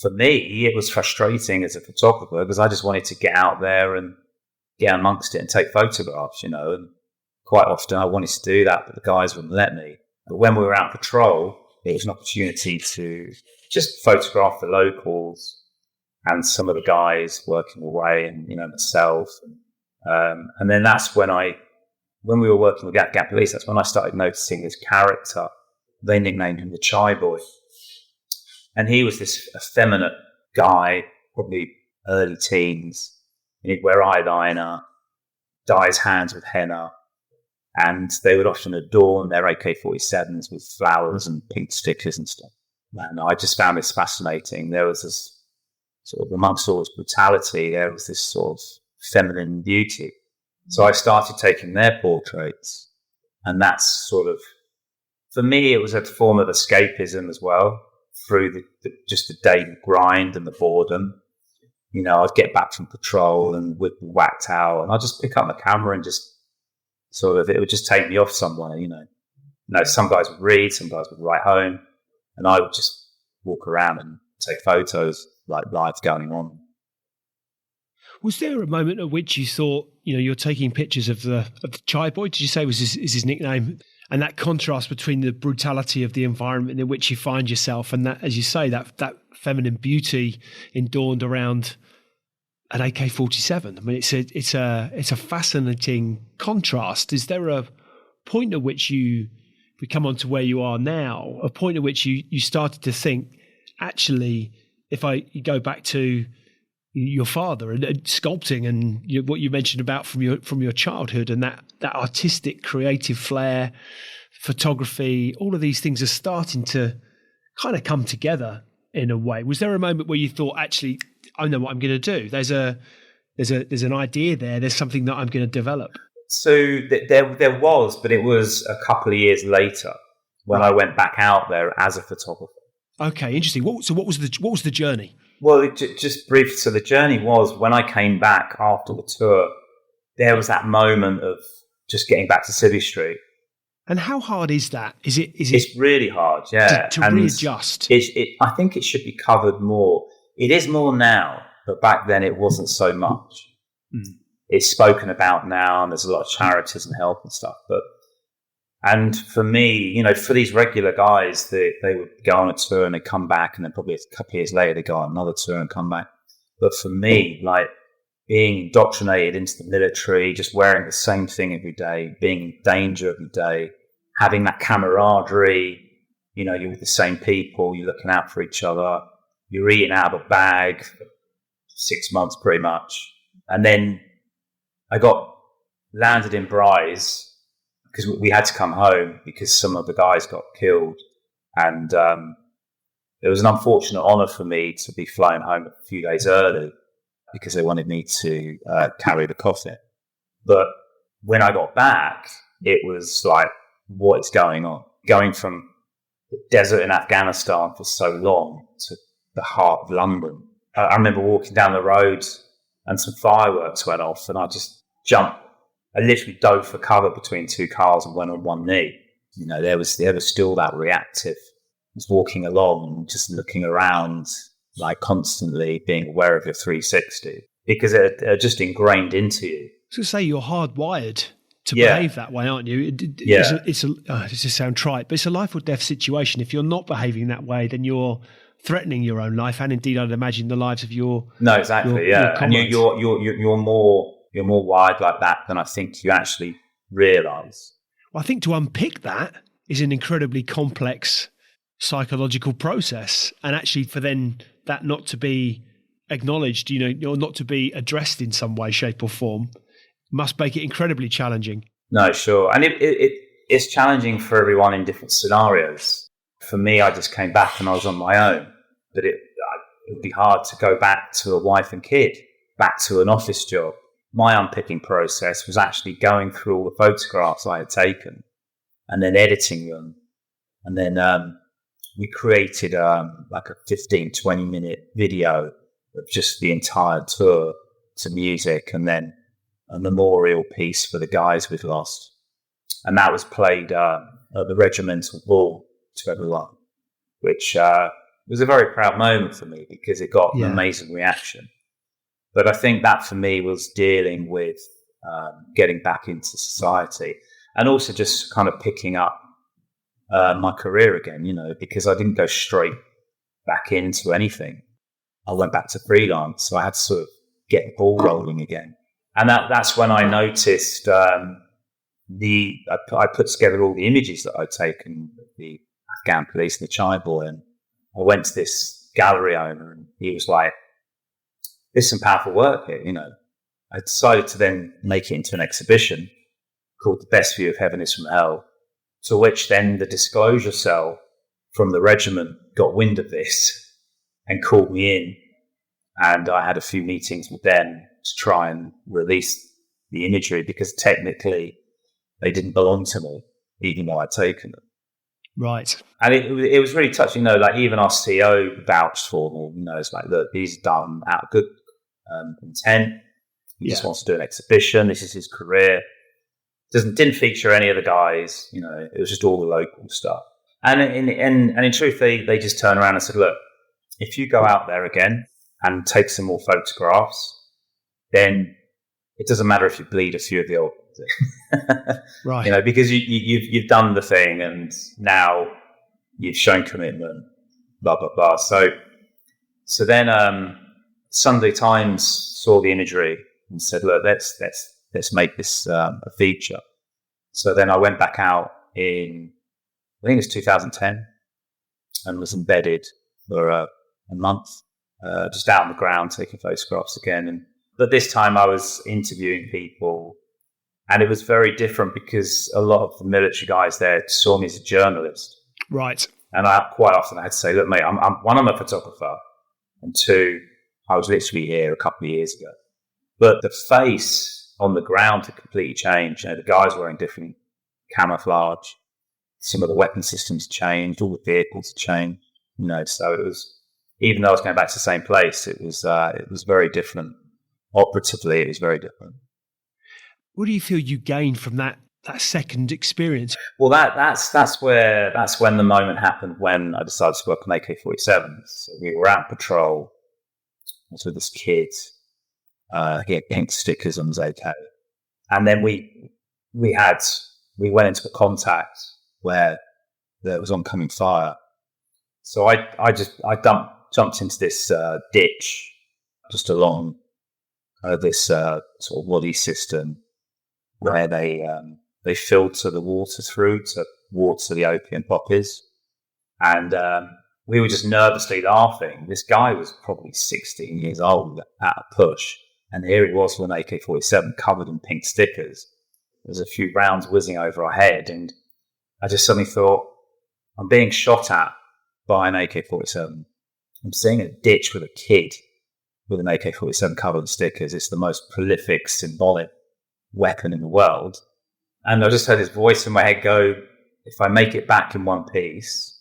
for me, it was frustrating as a photographer because I just wanted to get out there and get amongst it and take photographs, and quite often I wanted to do that, but the guys wouldn't let me. But when we were out patrol, it was an opportunity to just photograph the locals and some of the guys working away, and myself. And then that's when we were working with Gap Police, that's when I started noticing this character. They nicknamed him the Chai Boy, and he was this effeminate guy, probably early teens. He'd wear eyeliner, dye his hands with henna, and they would often adorn their AK47s with flowers and pink stickers and stuff. And I just found this fascinating. There was this sort of, amongst all this brutality, there was this sort of feminine beauty. So I started taking their portraits, and that's sort of, for me, it was a form of escapism as well, through just the daily grind and the boredom. I'd get back from patrol and we'd be whacked out, and I'd just pick up my camera and just sort of, it would just take me off somewhere, some guys would read, some guys would write home, and I would just walk around and take photos like life's going on. Was there a moment at which you thought, you're taking pictures of the Chai Boy, did you say is his nickname, and that contrast between the brutality of the environment in which you find yourself and that, as you say, that feminine beauty adorned around an AK-47? I mean, it's a fascinating contrast. Is there a point at which we come on to where you are now, a point at which you started to think, actually, if you go back to your father and sculpting and what you mentioned about from your childhood, and that artistic, creative flair, photography, all of these things are starting to kind of come together in a way. Was there a moment where you thought, actually, I know what I'm going to do? There's an idea there. There's something that I'm going to develop. So there was, but it was a couple of years later when I went back out there as a photographer. Okay, interesting. So what was the journey? Well, just brief. So the journey was, when I came back after the tour, there was that moment of just getting back to Civvy Street. And how hard is that? Is it? It's really hard, yeah. To readjust. I think it should be covered more. It is more now, but back then it wasn't so much. Mm. It's spoken about now, and there's a lot of charities and help and stuff. And for me, for these regular guys, they would go on a tour and they come back, and then probably a couple of years later they go on another tour and come back. But for me, like being indoctrinated into the military, just wearing the same thing every day, being in danger every day, having that camaraderie, you're with the same people, you're looking out for each other, you're eating out of a bag for 6 months pretty much. And then I got landed in Bryce, because we had to come home because some of the guys got killed. And it was an unfortunate honour for me to be flying home a few days early because they wanted me to carry the coffin. But when I got back, it was like, what is going on? Going from the desert in Afghanistan for so long to the heart of London. I remember walking down the road and some fireworks went off, and I just jumped. I literally dove for cover between two cars and went on one knee. There was still that reactive. I was walking along and just looking around, like constantly being aware of your 360, because they're just ingrained into you. I was going to say, you're hardwired to behave that way, aren't you? It's just sound trite, but it's a life or death situation. If you're not behaving that way, then you're threatening your own life, and indeed, I'd imagine the lives of your Your and you're more wired like that than I think you actually realise. Well, I think to unpick that is an incredibly complex psychological process, and actually for then that not to be acknowledged, or not to be addressed in some way, shape or form, must make it incredibly challenging. No, sure. And it's challenging for everyone in different scenarios. For me, I just came back and I was on my own, but it would be hard to go back to a wife and kid, back to an office job. My unpicking process was actually going through all the photographs I had taken and then editing them. And then we created like a 15, 20-minute video of just the entire tour to music, and then a memorial piece for the guys we've lost. And that was played at the regimental ball to everyone, which was a very proud moment for me because it got an amazing reaction. But I think that for me was dealing with getting back into society, and also just kind of picking up my career again, because I didn't go straight back into anything. I went back to freelance, so I had to sort of get the ball rolling again. And that's when I noticed I put together all the images that I'd taken of the Afghan police and the Chai boy, and I went to this gallery owner, and he was like, "There's some powerful work here." I decided to then make it into an exhibition called "The Best View of Heaven is from Hell," to which then the disclosure cell from the regiment got wind of this and called me in, and I had a few meetings with them to try and release the imagery, because technically they didn't belong to me, even though I'd taken them. Right. And it was really touching, like even our CEO vouched for me, it's like, look, he's done out of good intent. He just wants to do an exhibition. This is his career. Didn't feature any of the guys, it was just all the local stuff. And in truth, they just turned around and said, look, if you go out there again and take some more photographs, then it doesn't matter if you bleed a few of the old ones. Right. Because you've done the thing, and now you've shown commitment, blah, blah, blah. So then Sunday Times saw the imagery and said, look, let's make this a feature. So then I went back out in, I think it was 2010, and was embedded for a month, just out on the ground taking photographs again. But this time I was interviewing people, and it was very different because a lot of the military guys there saw me as a journalist. Right. And I quite often had to say, look, mate, I'm a photographer, and two, I was literally here a couple of years ago. But the face on the ground had completely changed. The guys were wearing different camouflage. Some of the weapon systems changed. All the vehicles changed. So it was, even though I was going back to the same place, it was very different. Operatively, it was very different. What do you feel you gained from that second experience? Well, that's when the moment happened when I decided to work on AK47s. So we were out on patrol. I was with this kid. He had pink stickers on his AK, and then we went into a contact where there was oncoming fire. So I jumped into this ditch just along this sort of wadi system where they filter the water through to water the opium poppies, and we were just nervously laughing. This guy was probably 16 years old at a push, and here he was with an AK-47 covered in pink stickers. There's a few rounds whizzing over our head, and I just suddenly thought, I'm being shot at by an AK-47. I'm seeing a ditch with a kid with an AK-47 covered in stickers. It's the most prolific, symbolic weapon in the world. And I just heard his voice in my head go, if I make it back in one piece,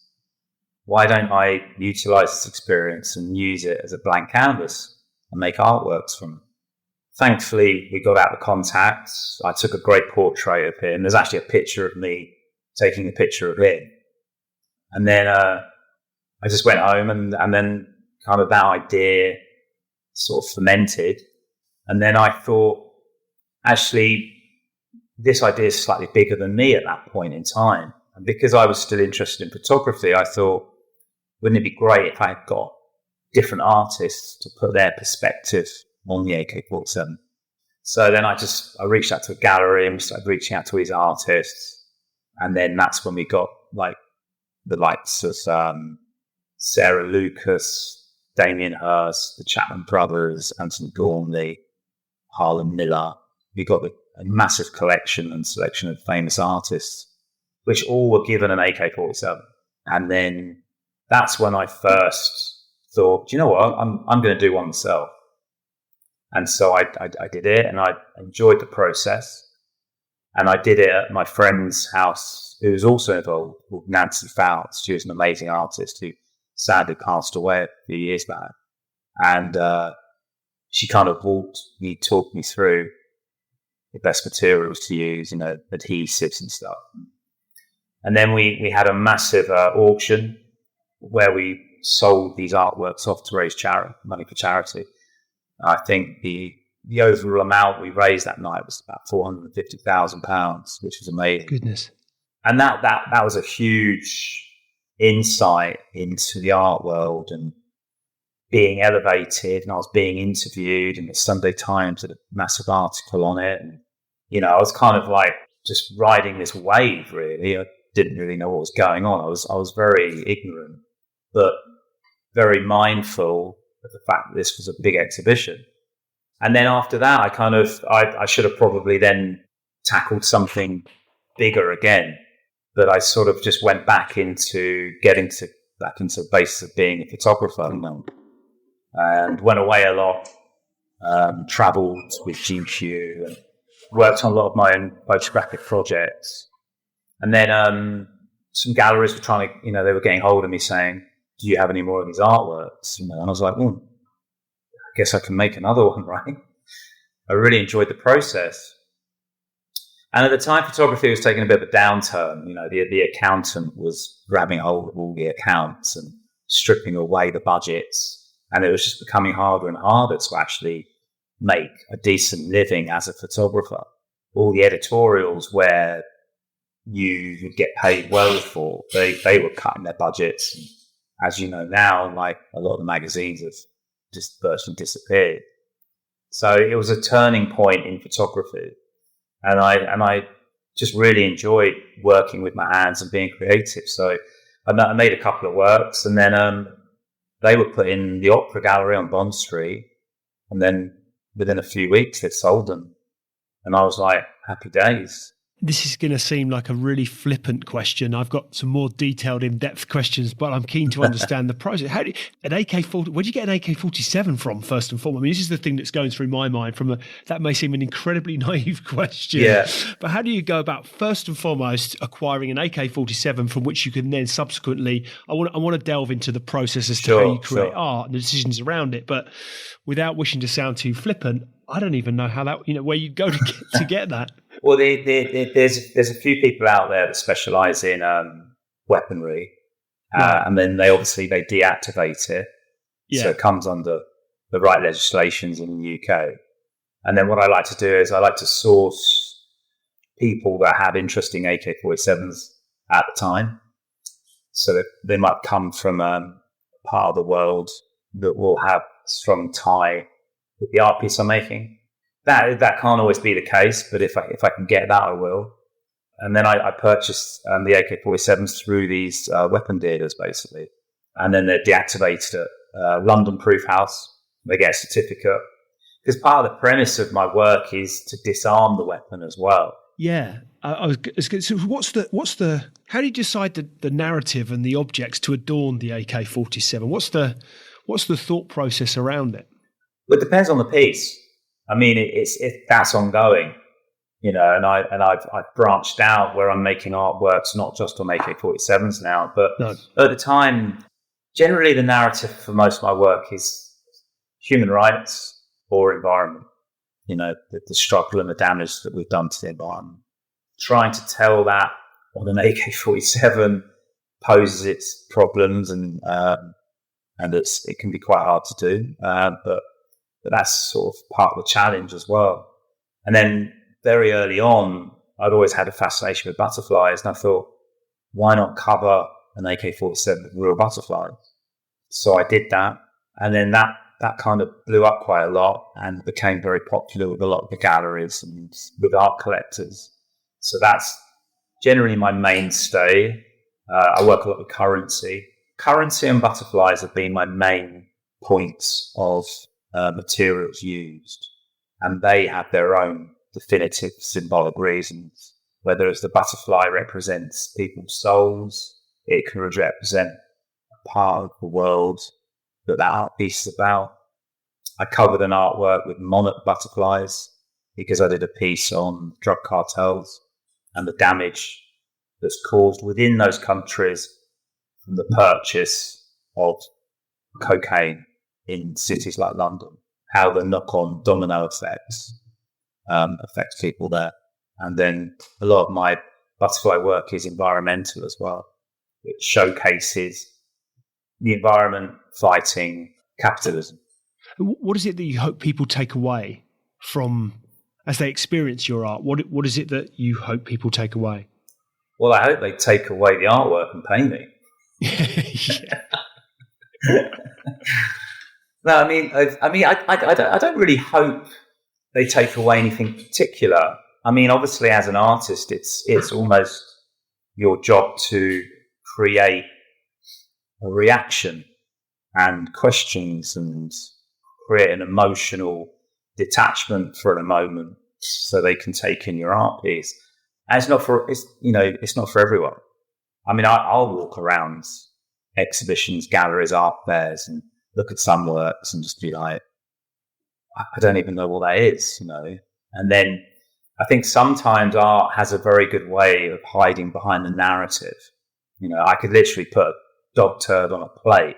why don't I utilize this experience and use it as a blank canvas and make artworks from it? Thankfully, we got out the contacts. I took a great portrait of him. There's actually a picture of me taking a picture of him. And then I just went home, and then kind of that idea sort of fermented. And then I thought, actually, this idea is slightly bigger than me at that point in time. And because I was still interested in photography, I thought, wouldn't it be great if I had got different artists to put their perspective on the AK-47? So then I reached out to a gallery and started reaching out to these artists. And then that's when we got like the likes of Sarah Lucas, Damien Hirst, the Chapman brothers, Anthony Gormley, Harlan Miller. We got a massive collection and selection of famous artists, which all were given an AK-47. And then that's when I first thought, you know what, I'm going to do one myself. And so I did it, and I enjoyed the process. And I did it at my friend's house, who was also involved, called Nancy Fouts. She was an amazing artist who sadly passed away a few years back. And she kind of talked me through the best materials to use, adhesives and stuff. And then we had a massive auction where we sold these artworks off to raise money for charity. I think the overall amount we raised that night was about £450,000, which was amazing. Goodness. And that was a huge insight into the art world and being elevated. And I was being interviewed, and the Sunday Times had a massive article on it. And, I was kind of like just riding this wave, really. I didn't really know what was going on. I was very ignorant, but very mindful of the fact that this was a big exhibition. And then after that, I should have probably then tackled something bigger again. But I sort of just went back into the basis of being a photographer, and went away a lot, travelled with GQ, and worked on a lot of my own photographic projects. And then some galleries were trying to, they were getting hold of me saying, "Do you have any more of these artworks?" And I was like, "Well, I guess I can make another one, right?" I really enjoyed the process. And at the time, photography was taking a bit of a downturn. The accountant was grabbing hold of all the accounts and stripping away the budgets. And it was just becoming harder and harder to actually make a decent living as a photographer. All the editorials where you would get paid well for, they were cutting their budgets. And as you know now, like, a lot of the magazines have just virtually disappeared. So it was a turning point in photography. And I just really enjoyed working with my hands and being creative. So I made a couple of works, and then they were put in the Opera Gallery on Bond Street. And then within a few weeks, they'd sold them. And I was like, happy days. This is going to seem like a really flippant question. I've got some more detailed, in-depth questions, but I'm keen to understand the process. Where do you get an AK-47 from, first and foremost? I mean, this is the thing that's going through my mind. That may seem an incredibly naive question, but how do you go about, first and foremost, acquiring an AK-47 from which you can then subsequently? I want to delve into the process as to how you create art and the decisions around it, but without wishing to sound too flippant, I don't even know how that, where you go to get that. Well, there's a few people out there that specialise in weaponry, and then they deactivate it, so it comes under the right legislations in the UK. And then what I like to do is I like to source people that have interesting AK-47s at the time, so that they might come from a part of the world that will have strong tie with the art piece I'm making. That can't always be the case, but if I can get that, I will. And then I purchased the AK-47s through these weapon dealers, basically. And then they're deactivated at London Proof House. They get a certificate. Because part of the premise of my work is to disarm the weapon as well. Yeah. So how do you decide the narrative and the objects to adorn the AK-47? What's the thought process around it? Well, it depends on the piece. I mean, that's ongoing, and I've branched out where I'm making artworks, not just on AK-47s now, but at the time, generally the narrative for most of my work is human rights or environment, the struggle and the damage that we've done to the environment. Trying to tell that on an AK-47 poses its problems, and it can be quite hard to do, but that's sort of part of the challenge as well. And then very early on, I'd always had a fascination with butterflies, and I thought, why not cover an AK-47 with real butterflies? So I did that, and then that kind of blew up quite a lot and became very popular with a lot of the galleries and with art collectors. So that's generally my mainstay. I work a lot with currency. Currency and butterflies have been my main points of materials used, and they have their own definitive symbolic reasons. Whether it's the butterfly represents people's souls, it can represent a part of the world that art piece is about. I covered an artwork with monarch butterflies because I did a piece on drug cartels and the damage that's caused within those countries from the purchase of cocaine in cities like London, how the knock-on domino effects affects people there. And then a lot of my butterfly work is environmental as well. It showcases the environment fighting capitalism. What is it that you hope people take away from as they experience your art? What is it that you hope people take away? Well, I hope they take away the artwork and pay me. Yeah. No, I don't really hope they take away anything particular. I mean, obviously, as an artist, it's almost your job to create a reaction and questions and create an emotional detachment for a moment so they can take in your art piece. And it's not for everyone. I mean, I'll walk around exhibitions, galleries, art fairs, and look at some works and just be like, I don't even know what that is, And then I think sometimes art has a very good way of hiding behind the narrative. I could literally put a dog turd on a plate,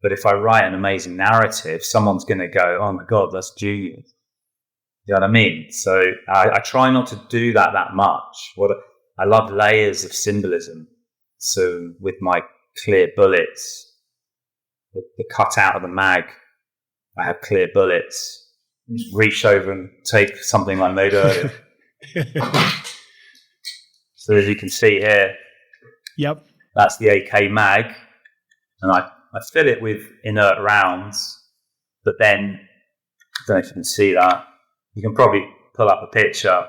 but if I write an amazing narrative, someone's going to go, oh my God, that's genius. You know what I mean? So I try not to do that much. I love layers of symbolism. So with my clear bullets, the cut out of the mag, I have clear bullets. Just reach over and take something I made earlier. So as you can see here, Yep, that's the AK mag, and I fill it with inert rounds. But then, I don't know if you can see that. You can probably pull up a picture,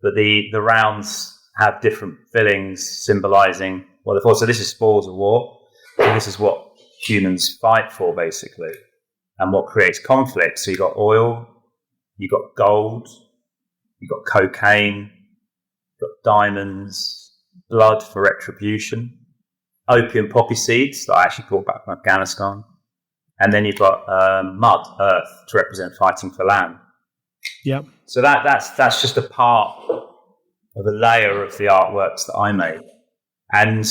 but the rounds have different fillings symbolising what they're for. So this is spoils of war. And this is what humans fight for, basically, and what creates conflict. So you've got oil, you've got gold, you've got cocaine, you've got diamonds, blood for retribution, opium poppy seeds that I actually brought back from Afghanistan, and then you've got mud, earth, to represent fighting for land. Yep. So that's just a part of a layer of the artworks that I made, and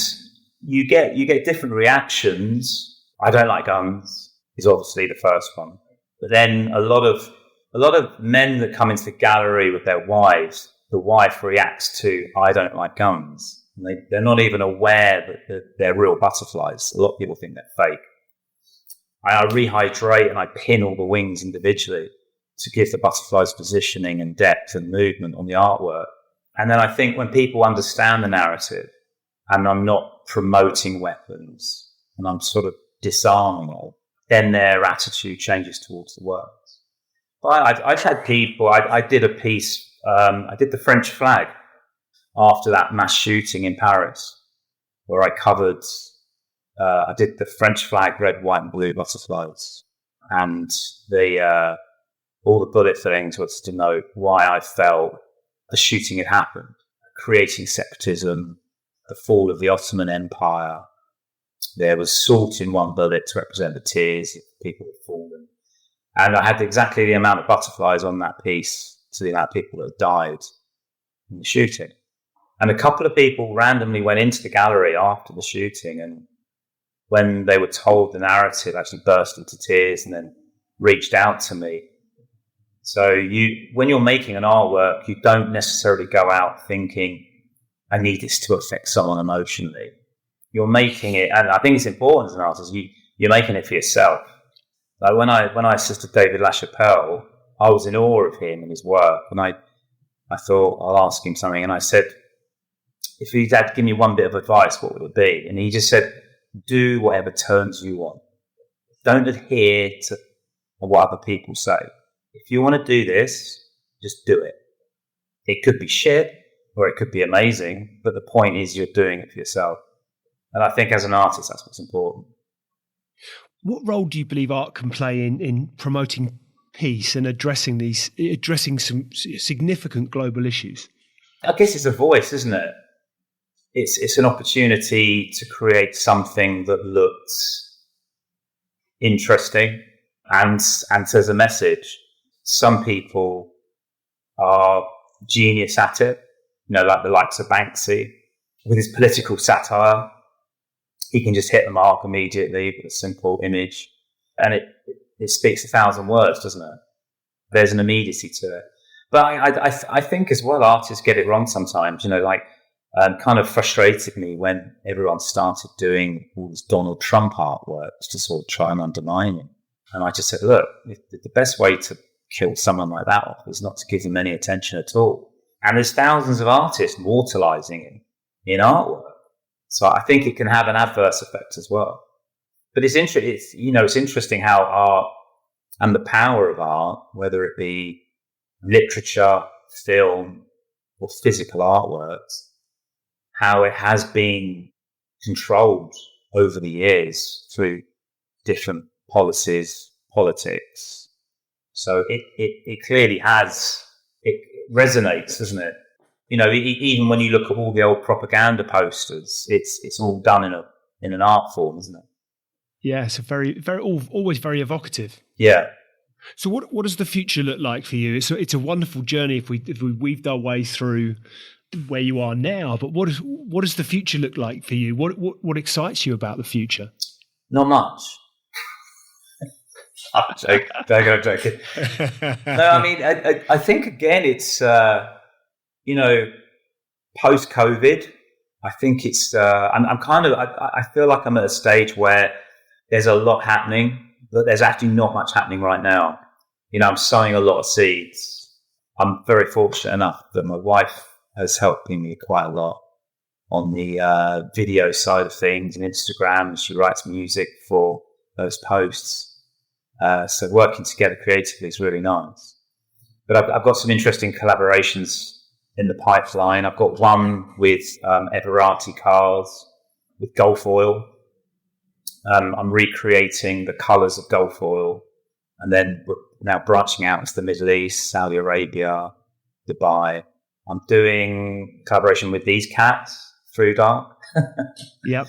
you get different reactions. I don't like guns is obviously the first one, but then a lot of men that come into the gallery with their wives, the wife reacts to I don't like guns. And they're not even aware that they're real butterflies. A lot of people think they're fake. I rehydrate and I pin all the wings individually to give the butterflies positioning and depth and movement on the artwork. And then I think when people understand the narrative and I'm not promoting weapons and I'm sort of disarming it, then their attitude changes towards the work. I've had people, I did a piece, I did the French flag after that mass shooting in Paris, where I covered, I did the French flag, red, white and blue butterflies. And all the bullet fillings was to denote why I felt the shooting had happened, creating separatism, the fall of the Ottoman Empire. There was salt in one bullet to represent the tears if people had fallen. And I had exactly the amount of butterflies on that piece to the amount of people that had died in the shooting. And a couple of people randomly went into the gallery after the shooting, and when they were told the narrative, actually burst into tears and then reached out to me. So when you're making an artwork, you don't necessarily go out thinking, I need this to affect someone emotionally. You're making it, and I think it's important as an artist, you're making it for yourself. Like when I assisted David LaChapelle, I was in awe of him and his work, and I thought I'll ask him something, and I said, if he had to give me one bit of advice, what would it be? And he just said, do whatever turns you on. Don't adhere to what other people say. If you want to do this, just do it. It could be shit or it could be amazing, but the point is you're doing it for yourself. And I think as an artist, that's what's important. What role do you believe art can play in promoting peace and addressing some significant global issues? I guess it's a voice, isn't it? It's an opportunity to create something that looks interesting and says a message. Some people are genius at it, like the likes of Banksy. With his political satire, he can just hit the mark immediately with a simple image. And it speaks 1,000 words, doesn't it? There's an immediacy to it. But I think as well, artists get it wrong sometimes, kind of frustrated me when everyone started doing all this Donald Trump artworks to sort of try and undermine him. And I just said, look, the best way to kill someone like that off is not to give them any attention at all. And there's thousands of artists mortalizing him in artwork. So I think it can have an adverse effect as well. But it's interesting how art and the power of art, whether it be literature, film, or physical artworks, how it has been controlled over the years through different policies, politics. So it clearly has, it resonates, doesn't it? Even when you look at all the old propaganda posters, it's all done in an art form, isn't it? Yeah, it's always very evocative. Yeah. So what does the future look like for you? It's a wonderful journey if we weaved our way through where you are now. But what does the future look like for you? What excites you about the future? Not much. I'm joking. No, I mean, I think again, it's post-COVID. I think it's I feel like I'm at a stage where there's a lot happening, but there's actually not much happening right now. I'm sowing a lot of seeds. I'm very fortunate enough that my wife has helped me quite a lot on the video side of things and Instagram. She writes music for those posts. So working together creatively is really nice. But I've got some interesting collaborations in the pipeline. I've got one with Everati cars with Gulf oil. I'm recreating the colours of Gulf oil, and then we're now branching out into the Middle East, Saudi Arabia, Dubai. I'm doing collaboration with these cats, Through Dark. Yep.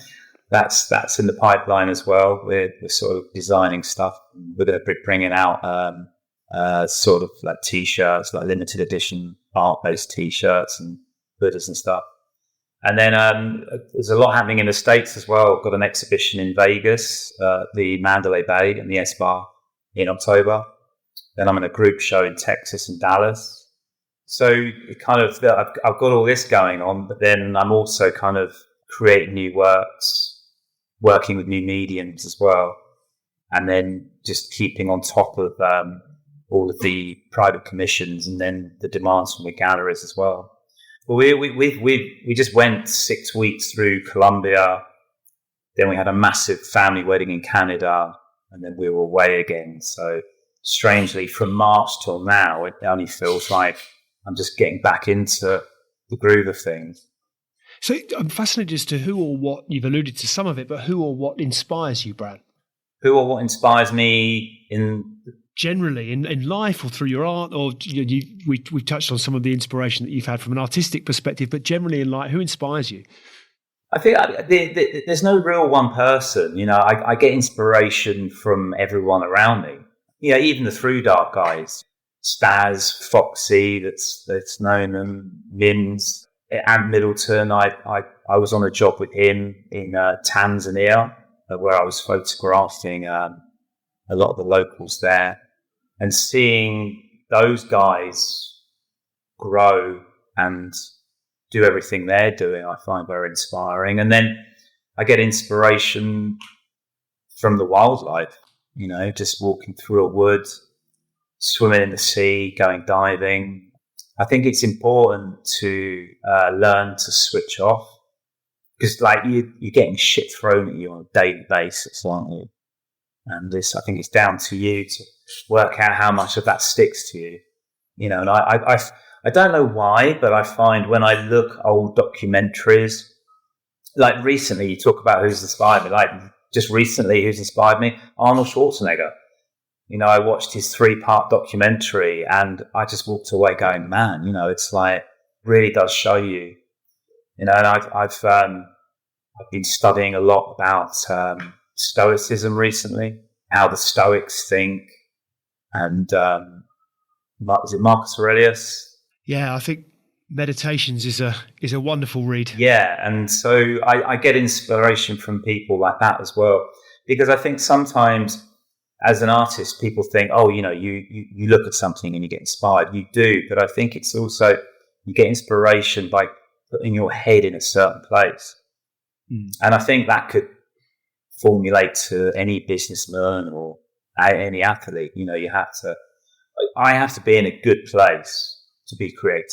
That's in the pipeline as well. We're sort of designing stuff. We're going to be bringing out sort of like T-shirts, like limited edition art-based T-shirts and hoodies and stuff. And then there's a lot happening in the States as well. I've got an exhibition in Vegas, the Mandalay Bay and the S-Bar in October. Then I'm in a group show in Texas and Dallas. So it kind of, I've got all this going on, but then I'm also kind of creating new works, working with new mediums as well, and then just keeping on top of all of the private commissions and then the demands from the galleries as well. Well, we just went 6 weeks through Colombia, then we had a massive family wedding in Canada, and then we were away again. So strangely, from March till now, it only feels like I'm just getting back into the groove of things. So I'm fascinated as to who or what, you've alluded to some of it, but who or what inspires you, Bran? Who or what inspires me generally in life or through your art, or we've touched on some of the inspiration that you've had from an artistic perspective, but generally in life, who inspires you? I think there's no real one person. I get inspiration from everyone around me. Even the Through Dark guys, Staz, Foxy, that's known, and Mims, Ant Middleton. I was on a job with him in Tanzania, where I was photographing a lot of the locals there, and seeing those guys grow and do everything they're doing, I find very inspiring. And then I get inspiration from the wildlife, just walking through a wood, swimming in the sea, going diving. I think it's important to learn to switch off, because you're getting shit thrown at you on a daily basis, aren't you? And I think it's down to you to work out how much of that sticks to you. And I don't know why, but I find when I look old documentaries, like recently, you talk about who's inspired me. Like just recently, who's inspired me? Arnold Schwarzenegger. I watched his 3-part documentary, and I just walked away going, man, it's like really does show you. And I've been studying a lot about Stoicism recently, how the Stoics think, and is it Marcus Aurelius? Yeah, I think Meditations is a wonderful read. Yeah, and so I get inspiration from people like that as well, because I think sometimes as an artist, people think, you look at something and you get inspired. You do, but I think it's also you get inspiration by putting your head in a certain place, and I think that could formulate to any businessman or any athlete. You know, I have to be in a good place to be creative.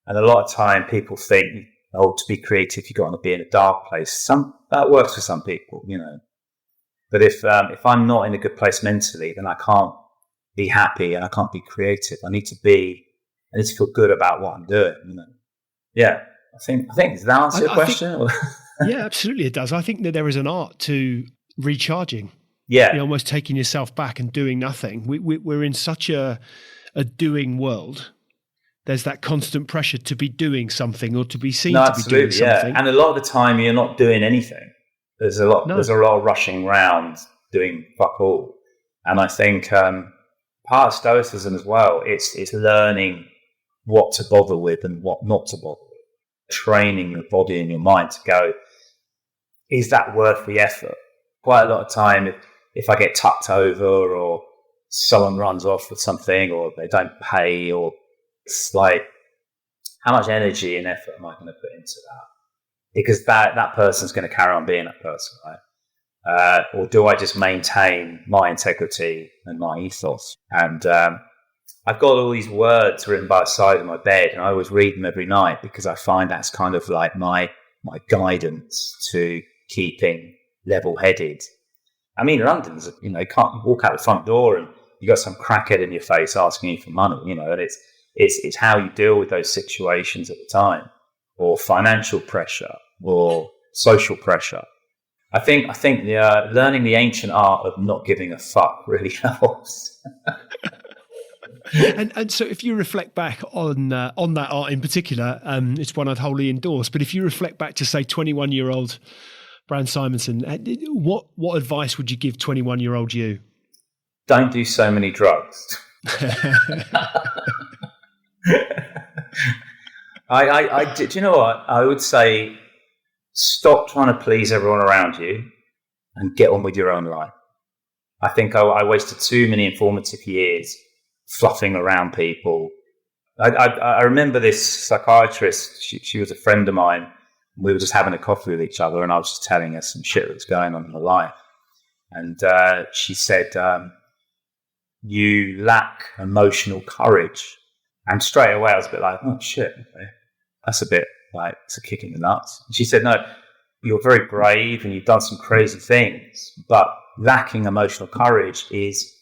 And a lot of time people think, oh, to be creative, you've got to be in a dark place. That works for some people, you know. But if I'm not in a good place mentally, then I can't be happy and I can't be creative. I need to feel good about what I'm doing, you know. Yeah. I think does that answer your question? Yeah, absolutely it does. I think that there is an art to recharging. Yeah. You know, almost taking yourself back and doing nothing. We're in such a doing world. There's that constant pressure to be doing something or to be seen to be doing something. And a lot of the time you're not doing anything. There's a lot of rushing around doing fuck all. And I think part of Stoicism as well, it's learning what to bother with and what not to bother with. Training your body and your mind to go, is that worth the effort? Quite a lot of time, if I get tucked over or someone runs off with something or they don't pay, or it's like, how much energy and effort am I going to put into that? Because that person's going to carry on being that person, right? Or do I just maintain my integrity and my ethos? And I've got all these words written by the side of my bed, and I always read them every night because I find that's kind of like my guidance to keeping level-headed. I mean, London's, you know, you can't walk out the front door and you got some crackhead in your face asking you for money, you know, and it's how you deal with those situations at the time, or financial pressure or social pressure. I think learning the ancient art of not giving a fuck really helps. And so if you reflect back on that art in particular, it's one I'd wholly endorse. But if you reflect back to, say, 21-year-old Bran Symondson, what advice would you give 21-year-old you? Don't do so many drugs. Do you know what? I would say stop trying to please everyone around you and get on with your own life. I think I wasted too many informative years fluffing around people. I remember this psychiatrist, she was a friend of mine. We were just having a coffee with each other and I was just telling her some shit that was going on in my life. And she said, you lack emotional courage. And straight away I was a bit like, oh shit, okay. That's a bit like, it's a kick in the nuts. And she said, no, you're very brave and you've done some crazy things, but lacking emotional courage is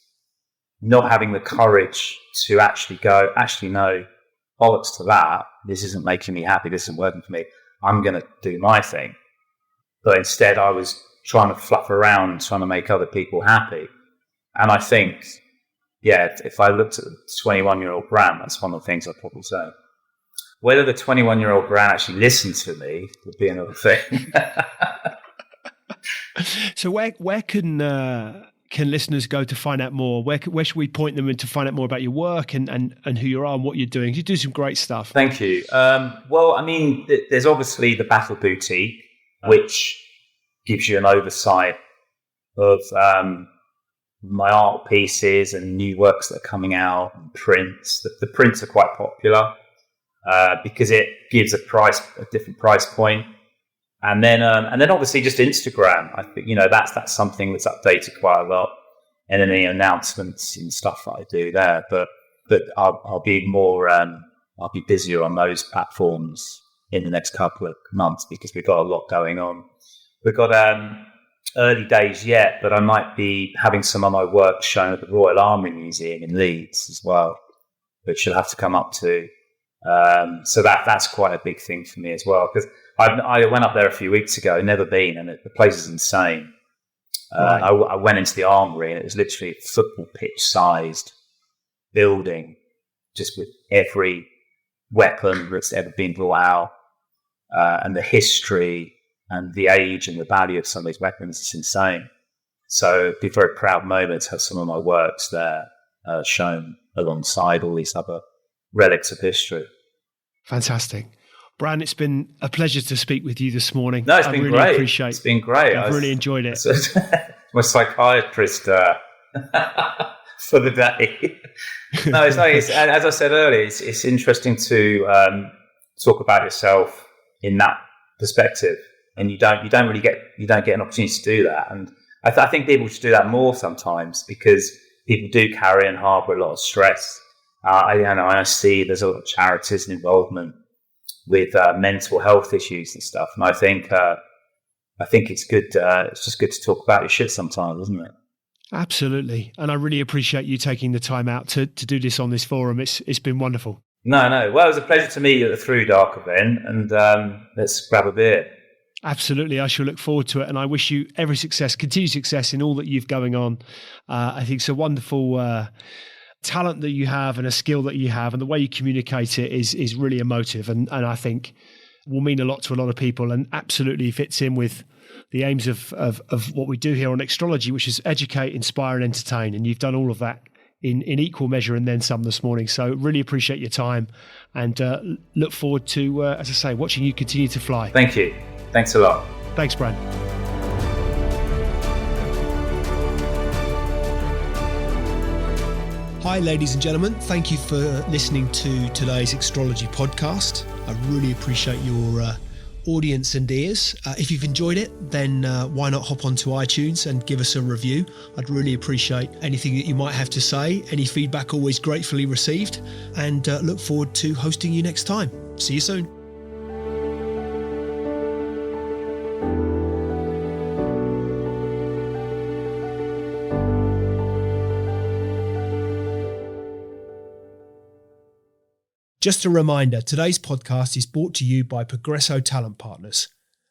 not having the courage to actually go, actually, no, bollocks to that. This isn't making me happy. This isn't working for me. I'm going to do my thing. But instead I was trying to fluff around, trying to make other people happy. And I think, yeah, if I looked at the 21-year-old Bran, that's one of the things I'd probably say. Whether the 21-year-old Bran actually listened to me would be another thing. So where can listeners go to find out more? Where should we point them in to find out more about your work and who you are and what you're doing? You do some great stuff. Thank you. Well, I mean, there's obviously the Battle Boutique, which gives you an oversight of my art pieces and new works that are coming out, and prints. The prints are quite popular because it gives a different price point. And then obviously just Instagram. I think, that's something that's updated quite a lot, and any announcements and stuff that I do there. But I'll be more, I'll be busier on those platforms in the next couple of months because we've got a lot going on. We've got early days yet, but I might be having some of my work shown at the Royal Army Museum in Leeds as well, which you'll have to come up to. So that's quite a big thing for me as well, because I went up there a few weeks ago, never been, and the place is insane. Right. I went into the armory and it was literally a football pitch sized building, just with every weapon that's ever been brought out, and the history and the age and the value of some of these weapons. It's insane. So it'd be a very proud moment to have some of my works there shown alongside all these other relics of history. Fantastic. Bran, it's been a pleasure to speak with you this morning. No, it's been really great. It's been great. I've really enjoyed it. My psychiatrist for the day. No, it's nice. And as I said earlier, it's interesting to talk about yourself in that perspective, and you don't get an opportunity to do that. And I think people should do that more sometimes, because people do carry and harbour a lot of stress. I see there's a lot of charities and involvement with mental health issues and stuff, and I think it's good. It's just good to talk about your shit sometimes, isn't it? Absolutely, and I really appreciate you taking the time out to do this on this forum. It's been wonderful. No. Well, it was a pleasure to meet you at the Through Dark event, and let's grab a beer. Absolutely. I shall look forward to it. And I wish you every success, continued success in all that you've going on. I think it's a wonderful talent that you have and a skill that you have, and the way you communicate it is really emotive. And I think will mean a lot to a lot of people, and absolutely fits in with the aims of what we do here on Extrology, which is educate, inspire and entertain. And you've done all of that in equal measure and then some this morning. So really appreciate your time, and look forward to, as I say, watching you continue to fly. Thank you. Thanks a lot. Thanks, Bran. Hi, ladies and gentlemen. Thank you for listening to today's Extrology podcast. I really appreciate your audience and ears. If you've enjoyed it, then why not hop onto iTunes and give us a review? I'd really appreciate anything that you might have to say. Any feedback always gratefully received, and look forward to hosting you next time. See you soon. Just a reminder, today's podcast is brought to you by Progresso Talent Partners.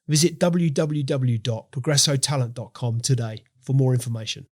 Visit www.progressotalent.com today for more information.